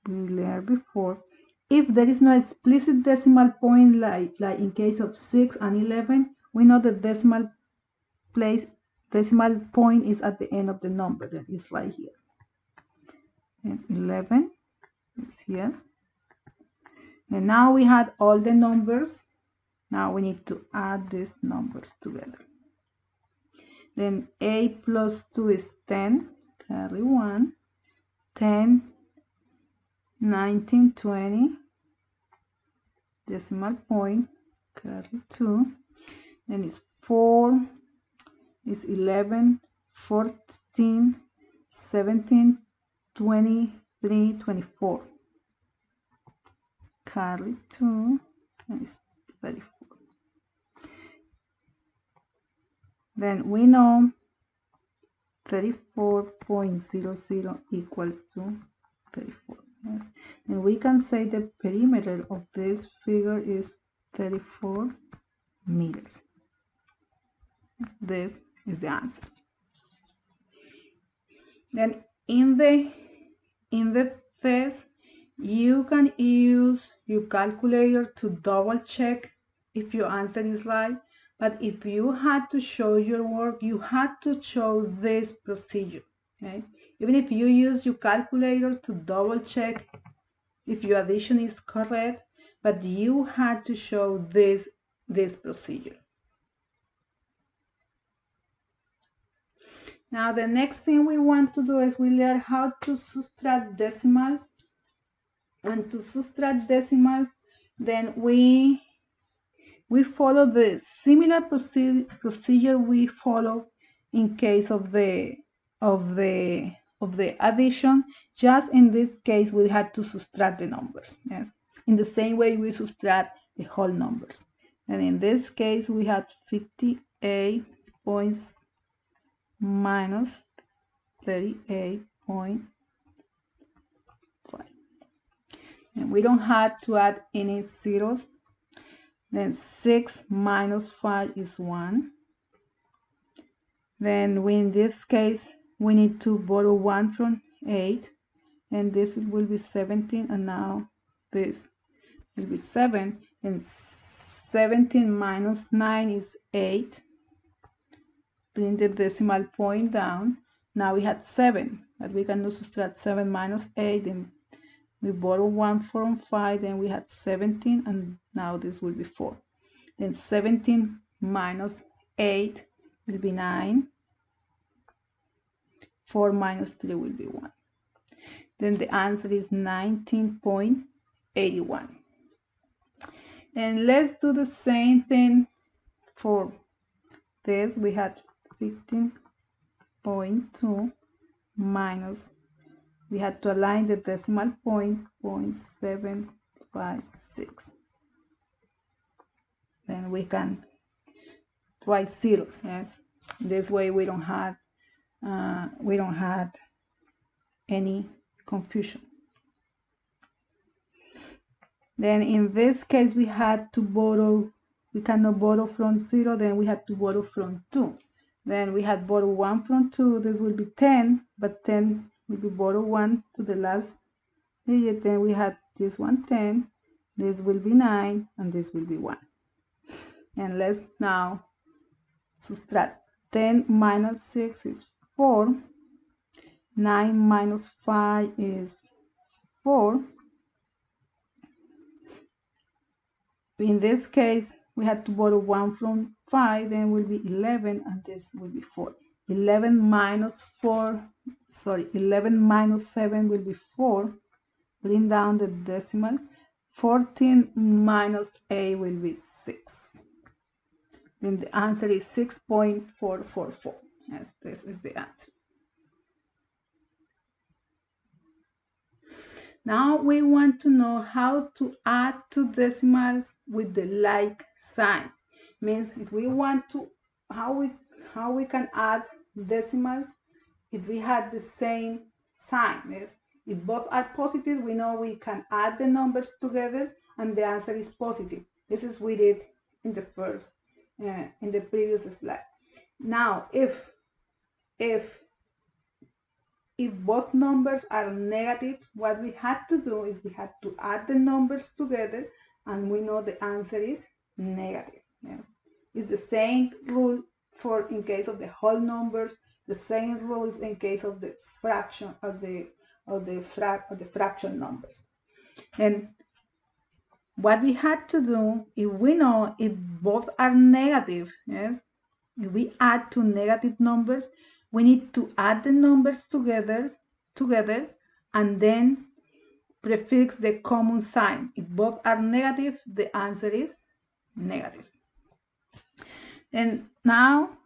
we learned before. If there is no explicit decimal point, like in case of 6 and 11, we know the decimal point is at the end of the number, that is right here. And 11 is here. And now we had all the numbers. Now we need to add these numbers together. Then 8 plus 2 is 10, carry 1, 10, 19, 20, decimal point, carry 2, then it's 4, is 11, 14, 17, 23, 24, carry 2, and it's 34. Then we know 34.00 equals to 34. Yes. And we can say the perimeter of this figure is 34 meters. This is the answer. Then in the test, you can use your calculator to double check if your answer is right. But if you had to show your work, you had to show this procedure. Okay? Even if you use your calculator to double check if your addition is correct, but you had to show this procedure. Now the next thing we want to do is we learn how to subtract decimals. And to subtract decimals, then we follow the similar procedure we follow in case of the addition. Just in this case, we had to subtract the numbers. Yes, in the same way we subtract the whole numbers. And in this case, we had 58 points minus 38.5. And we don't have to add any zeros. Then 6 minus 5 is 1. Then in this case, we need to borrow 1 from 8. And this will be 17. And now this will be 7. And 17 minus 9 is 8. Bring the decimal point down. Now we had 7. But we can subtract 7 minus 8. And we borrow 1 from 5, then we had 17, and now this will be 4. Then 17 minus 8 will be 9. 4 minus 3 will be 1. Then the answer is 19.81. And let's do the same thing for this, we had 15.2 minus, we had to align the decimal point, 0.756. Then we can try zeros. Yes, this way we don't have any confusion. Then in this case we had to borrow, we cannot borrow from 0, then we had to borrow from 2. Then we had borrow 1 from 2, this will be 10, but 10 will be borrow 1 to the last digit. Then we had this one 10, this will be 9, and this will be 1. And let's now subtract. 10 minus 6 is 4, 9 minus 5 is 4. In this case, we had to borrow 1 from 5, then will be 11, and this will be 4. 11 minus 7 will be 4. Bring down the decimal. 14 minus 8 will be 6. Then the answer is 6.444. Yes, this is the answer. Now we want to know how to add two decimals with the like signs. Means if we want to, how we can add decimals if we had the same sign. Yes, if both are positive, we know we can add the numbers together and the answer is positive. This is we did in the first, in the previous slide. Now, if both numbers are negative, what we had to do is we had to add the numbers together, and we know the answer is negative. Yes, it's the same rule for in case of the whole numbers, the same rules in case of the fraction of the fraction numbers. And what we had to do, if we know if both are negative, yes, if we add two negative numbers, we need to add the numbers together and then prefix the common sign. If both are negative, the answer is negative. And now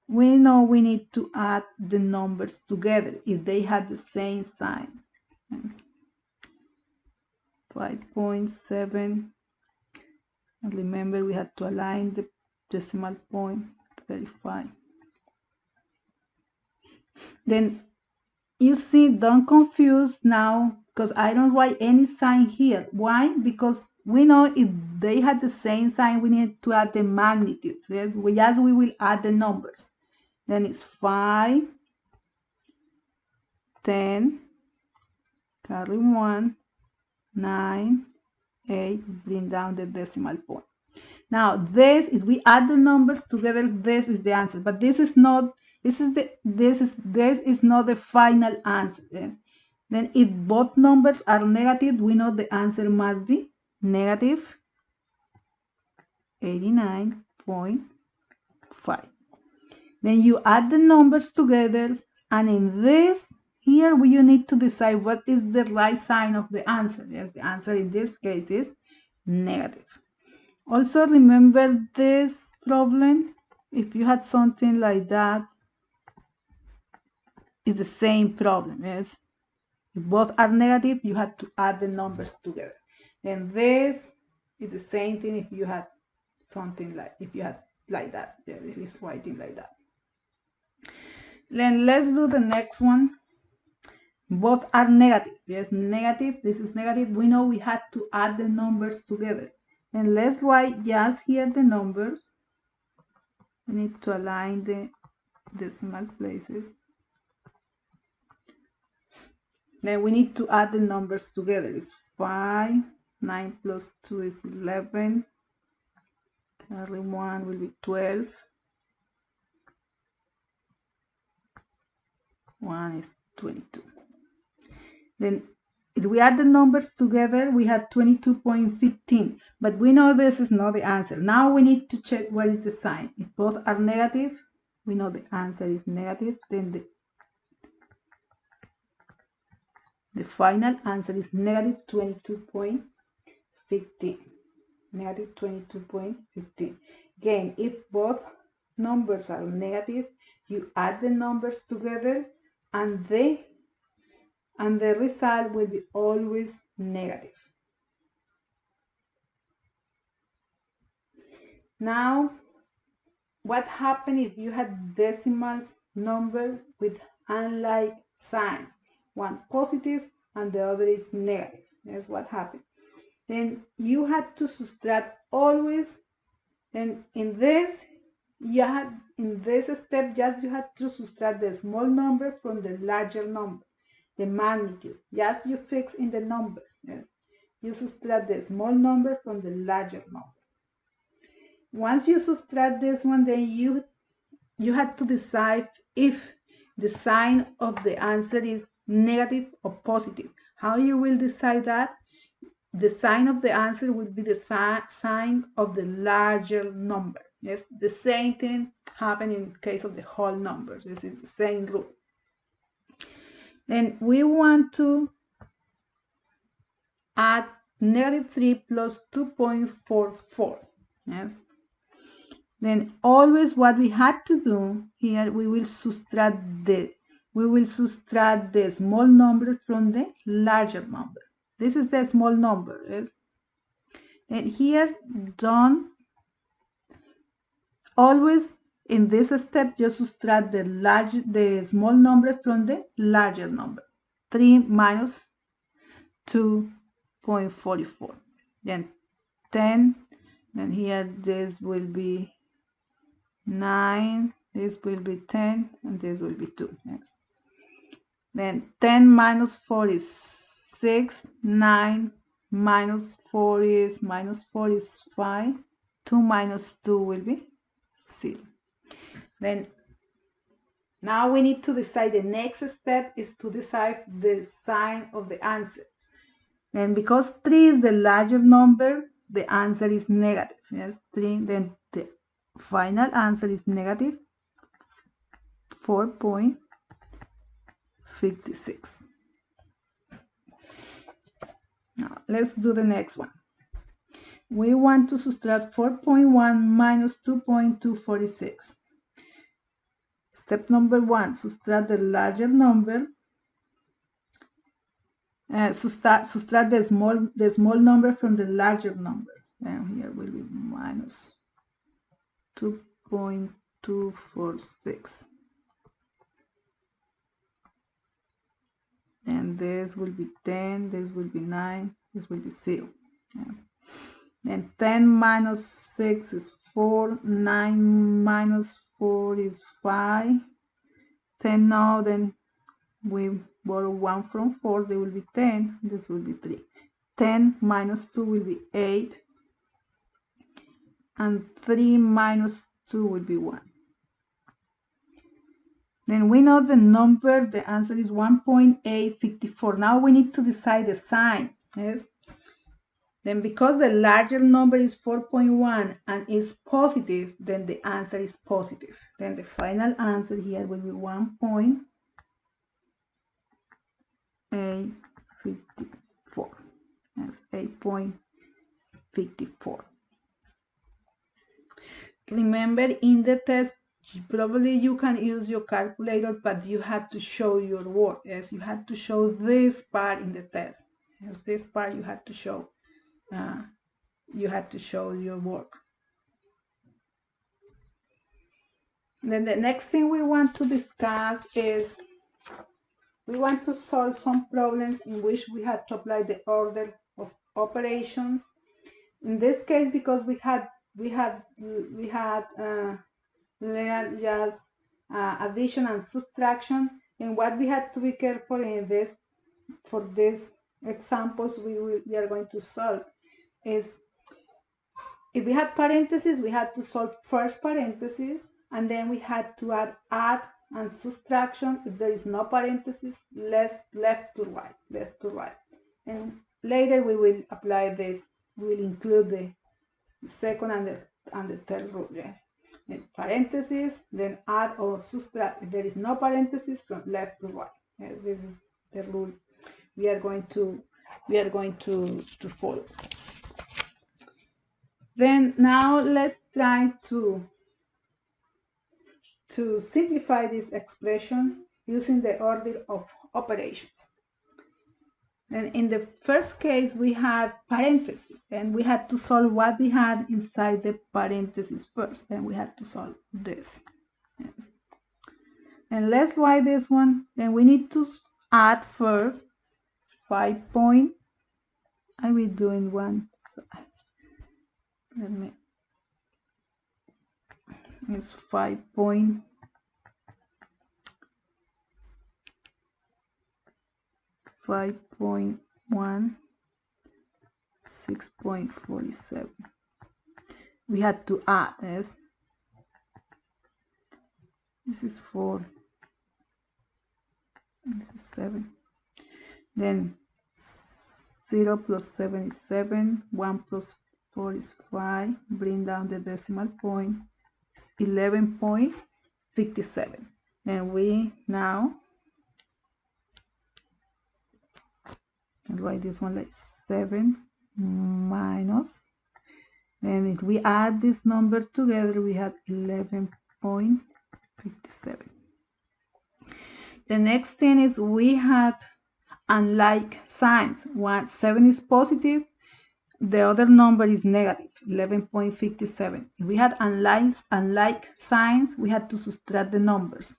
we know we need to add the numbers together if they have the same sign. 5.7, and remember we had to align the decimal point. 35. Then you see, don't confuse now, because I don't write any sign here. Why? Because we know if they had the same sign, we need to add the magnitudes. Yes, we will add the numbers. Then it's 5, 10, carry 1, 9, 8, bring down the decimal point. Now this, if we add the numbers together, this is the answer. But this is not. This is not the final answer. Yes. Then if both numbers are negative, we know the answer must be negative 89.5. Then you add the numbers together, and in this here you need to decide what is the right sign of the answer. Yes, the answer in this case is negative. Also remember this problem, if you had something like that, it's the same problem. Yes, if both are negative, you have to add the numbers together. And this is the same thing if you had something like, if you had like that, if it's writing like that. Then let's do the next one. Both are negative. Yes, negative, this is negative. We know we had to add the numbers together. And let's write just here the numbers. We need to align the decimal places. Then we need to add the numbers together. It's 5, 9 plus 2 is 11. Carry 1 will be 12. 1 is 22. Then if we add the numbers together, we have 22.15. But we know this is not the answer. Now we need to check what is the sign. If both are negative, we know the answer is negative. Then the final answer is negative 22.15. negative 22.15. Again, if both numbers are negative, you add the numbers together and the result will be always negative. Now, what happens if you had decimals number with unlike signs? One positive and the other is negative. That's what happened. Then you had to subtract always, and in this step just you had to subtract the small number from the larger number, the magnitude. Just you fix in the numbers. Yes, you subtract the small number from the larger number. Once you subtract this one, then you had to decide if the sign of the answer is negative or positive. How you will decide that? The sign of the answer will be the sign of the larger number. Yes, the same thing happened in case of the whole numbers. This is the same rule. Then we want to add negative 3 plus 2.44. Yes. Then always what we had to do here, we will subtract the small number from the larger number. This is the small number, yes? And here, don't always in this step just subtract the small number from the larger number. 3 minus 2.44. Then 10. Then here this will be 9. This will be 10, and this will be 2. Yes. Then 10 minus 4 is 6, 9 minus 4 is 5, 2 minus 2 will be 0. Then now we need to decide, the next step is to decide the sign of the answer. And because 3 is the larger number, the answer is negative. Yes, 3, then the final answer is negative 4.56. Now, let's do the next one. We want to subtract 4.1 minus 2.246. Step number 1, subtract the larger number. Subtract the small number from the larger number. And here will be minus 2.246. And this will be 10, this will be 9, this will be 0. Yeah. Then 10 minus 6 is 4, 9 minus 4 is 5, 10 now, then we borrow 1 from 4, there will be 10, this will be 3. 10 minus 2 will be 8, and 3 minus 2 will be 1. Then we know the number, the answer is 1.854. Now we need to decide the sign. Yes. Then because the larger number is 4.1 and is positive, then the answer is positive. Then the final answer here will be 1.854. That's 8.54. Remember, in the test, probably you can use your calculator, but you have to show your work. Yes, you have to show this part in the test. Yes, this part you have to show. You have to show your work. Then the next thing we want to discuss is we want to solve some problems in which we had to apply the order of operations. In this case, because we had learned just addition and subtraction, and what we had to be careful in this, for these examples we are going to solve, is if we had parentheses, we had to solve first parentheses, and then we had to add and subtraction. If there is no parentheses, left to right, and later we will apply this. We will include the second and the third rule. Yes, and parentheses, then add or subtract. If there is no parentheses, from left to right. Yes, this is the rule we are going to follow. Then now let's try to simplify this expression using the order of operations. And in the first case, we had parentheses, and we had to solve what we had inside the parentheses first. Then we had to solve this. And let's write this one. Then we need to add first 5 point. I will do in one side. Let me. It's 5.1, 6.47. We had to add this. This is 4. This is 7. Then 0 plus 7 is 7. 1 plus 4 is 5. Bring down the decimal point. It's 11.57. And we now and write this one like 7 minus, and if we add this number together, we have 11.57. The next thing is we had unlike signs. 7 is positive, the other number is negative, 11.57. If we had unlike signs, we had to subtract the numbers.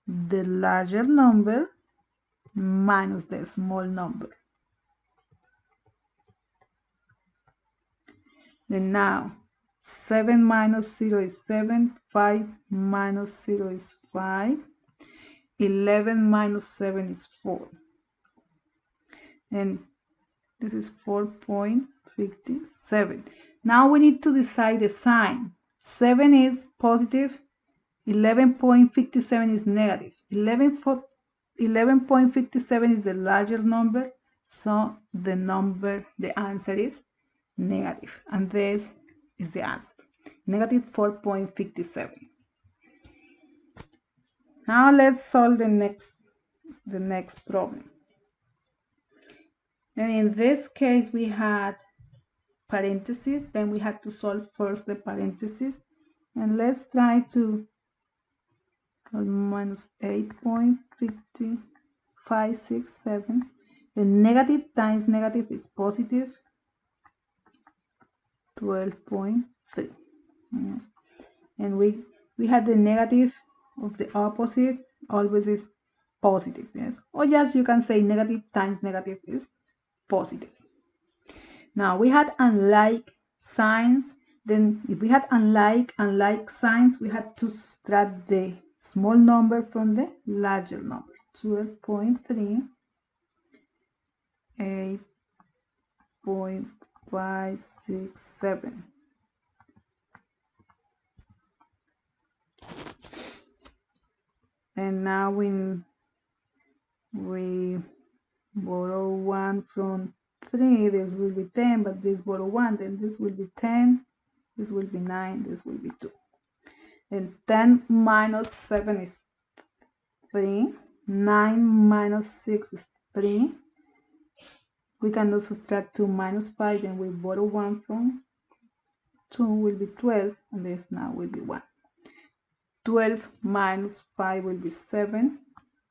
The larger number minus the small number. Then now 7 minus 0 is 7, 5 minus 0 is 5, 11 minus 7 is 4, and this is 4.57. Now we need to decide the sign. 7 is positive, 11.57 is negative. 11.57 is the larger number, so the answer is negative, and this is the answer, negative 4.57. Now let's solve the next problem. And in this case we had parentheses, then we had to solve first the parentheses, and let's try to minus 8.567. The negative times negative is positive 12.3. Yes. And we had the negative of the opposite always is positive. Yes, or just you can say negative times negative is positive. Now we had unlike signs. Then if we had unlike signs, we had to subtract the small number from the larger number. 12.3, 8.567. And now when we borrow 1 from 3, this will be 10, but this borrow 1, then this will be 10, this will be 9, this will be 2. And 10 minus 7 is 3, 9 minus 6 is 3. We cannot subtract 2 minus 5, and we borrow 1 from 2 will be 12, and this now will be 1. 12 minus 5 will be 7.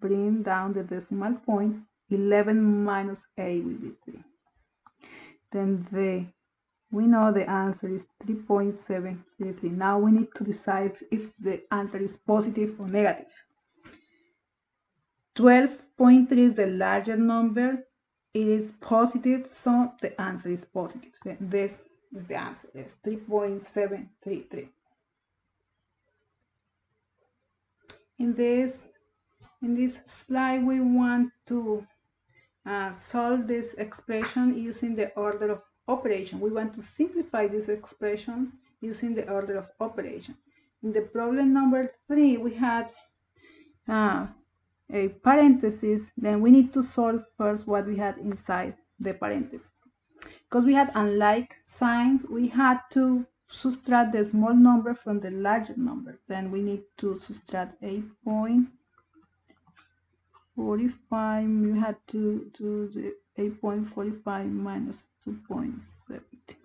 Bring down the decimal point. 11 minus 8 will be 3. Then we know the answer is 3.733. Now we need to decide if the answer is positive or negative. 12.3 is the larger number. It is positive, so the answer is positive. Then this is the answer. It's 3.733. In this slide, we want to solve this expression using the order of operation. We want to simplify these expressions using the order of operation. In the problem number 3, we had a parenthesis. Then we need to solve first what we had inside the parenthesis. Because we had unlike signs, we had to subtract the small number from the larger number. Then we need to subtract 8.45. We had to do the 8.45 minus 2.70.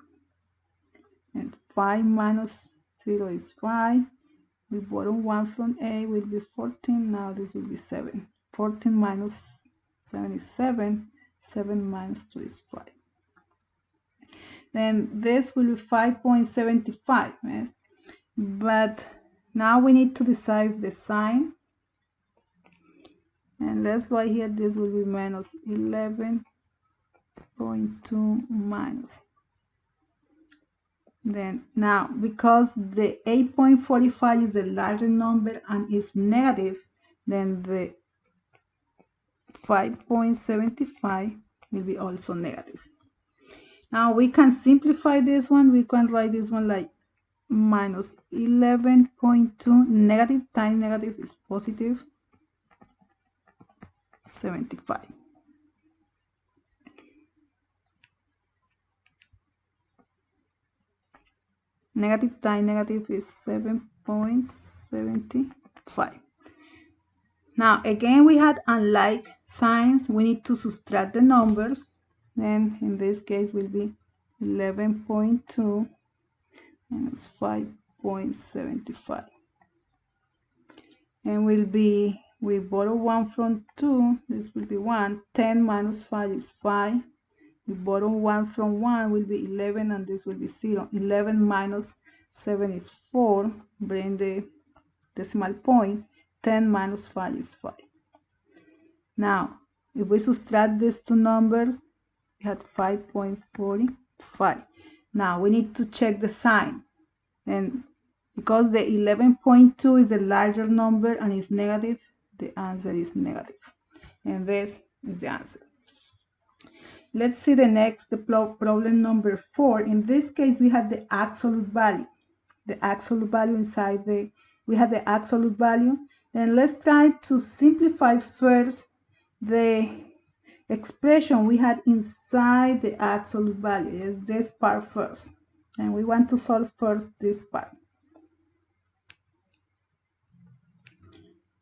and 5 minus 0 is 5. We bottom 1 from A will be 14. Now this will be 7. 14 minus 7 is 7. 7 minus 2 is 5. Then this will be 5.75. Yes? But now we need to decide the sign. And let's write here this will be minus 11.2 minus. Then now, because the 8.45 is the larger number and is negative, then the 5.75 will be also negative. Now we can simplify this one. We can write this one like minus 11.2. Negative times negative is positive 75. Negative times negative is 7.75. Now again we had unlike signs. We need to subtract the numbers. Then in this case will be 11.2 minus 5.75. And will be, we borrow 1 from 2, this will be 1. 10 minus 5 is 5. We borrow 1 from 1 will be 11, and this will be 0. 11 minus 7 is 4. Bring the decimal point. 10 minus 5 is 5. Now, if we subtract these two numbers, we had 5.45. Now, we need to check the sign. And because the 11.2 is the larger number and is negative, the answer is negative. And this is the answer. Let's see the next problem number 4. In this case, we have the absolute value. The absolute value inside we have the absolute value. And let's try to simplify first the expression we had inside the absolute value. Is this part first. And we want to solve first this part.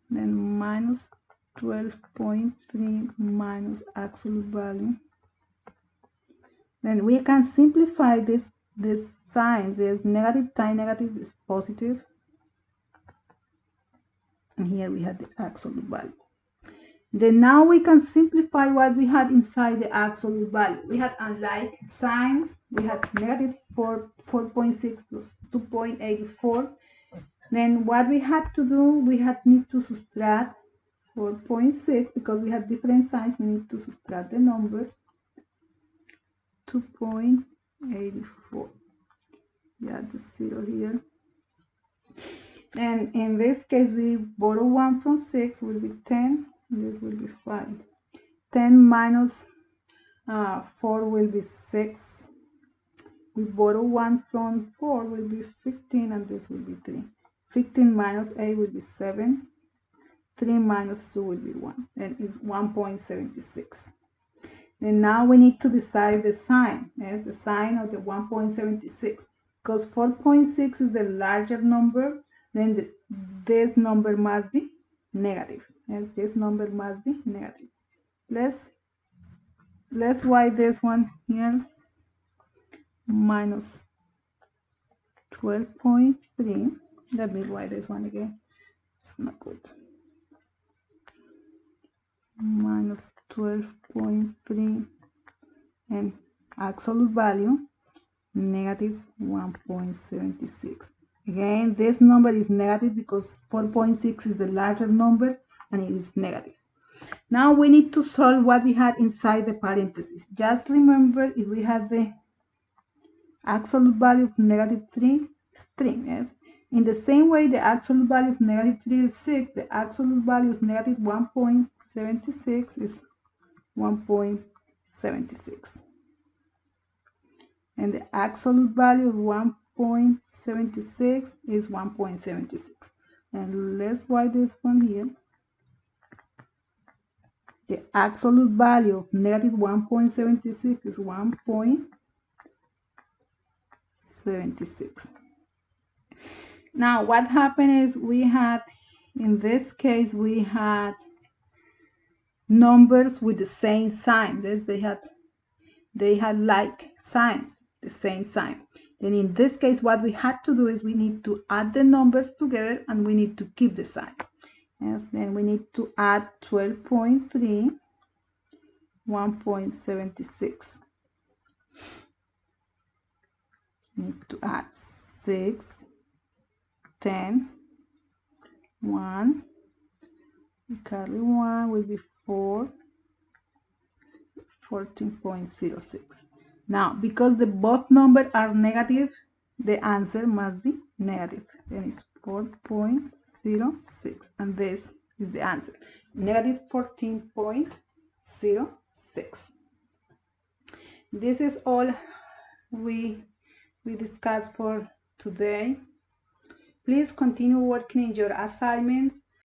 Then minus 12.3 minus absolute value. Then we can simplify this signs. Is negative times negative is positive. And here we have the absolute value. Then now we can simplify what we had inside the absolute value. We had unlike signs. We had negative 4.6 plus 2.84. Then what we had to do, we need to subtract 4.6 because we have different signs. We need to subtract the numbers. 2.84. We add the 0 here. And in this case, we borrow 1 from 6 will be 10. This will be 5. 10 minus 4 will be 6. We borrow 1 from 4 will be 15, and this will be 3. 15 minus 8 will be 7. 3 minus 2 will be 1. And it's 1.76. And now we need to decide the sign. Yes, the sign of the 1.76. Because 4.6 is the larger number, then this number must be negative. Yes, this number must be negative. Let's write this one here. Minus 12.3. Let me write this one again. It's not good. Minus 12.3 and absolute value negative 1.76. Again, this number is negative because 4.6 is the larger number and it is negative. Now we need to solve what we had inside the parentheses. Just remember, if we have the absolute value of negative 3 is 3. Yes. In the same way, the absolute value of negative 3 is 6. The absolute value of negative 1.76 is 1.76. And the absolute value of 1.76 is 1.76. And let's write this one here. The absolute value of negative 1.76 is 1.76. Now what happened is we had, in this case, we had numbers with the same sign. They had like signs, the same sign. Then in this case, what we had to do is we need to add the numbers together and we need to keep the sign. Yes, then we need to add 12.3, 1.76. Need to add 6, 10, 1, carry 1 will be 4, 14.06. Now, because the both numbers are negative, the answer must be negative. Then it's 4.06, and this is the answer, negative 14.06. This is all we discussed for today. Please continue working in your assignments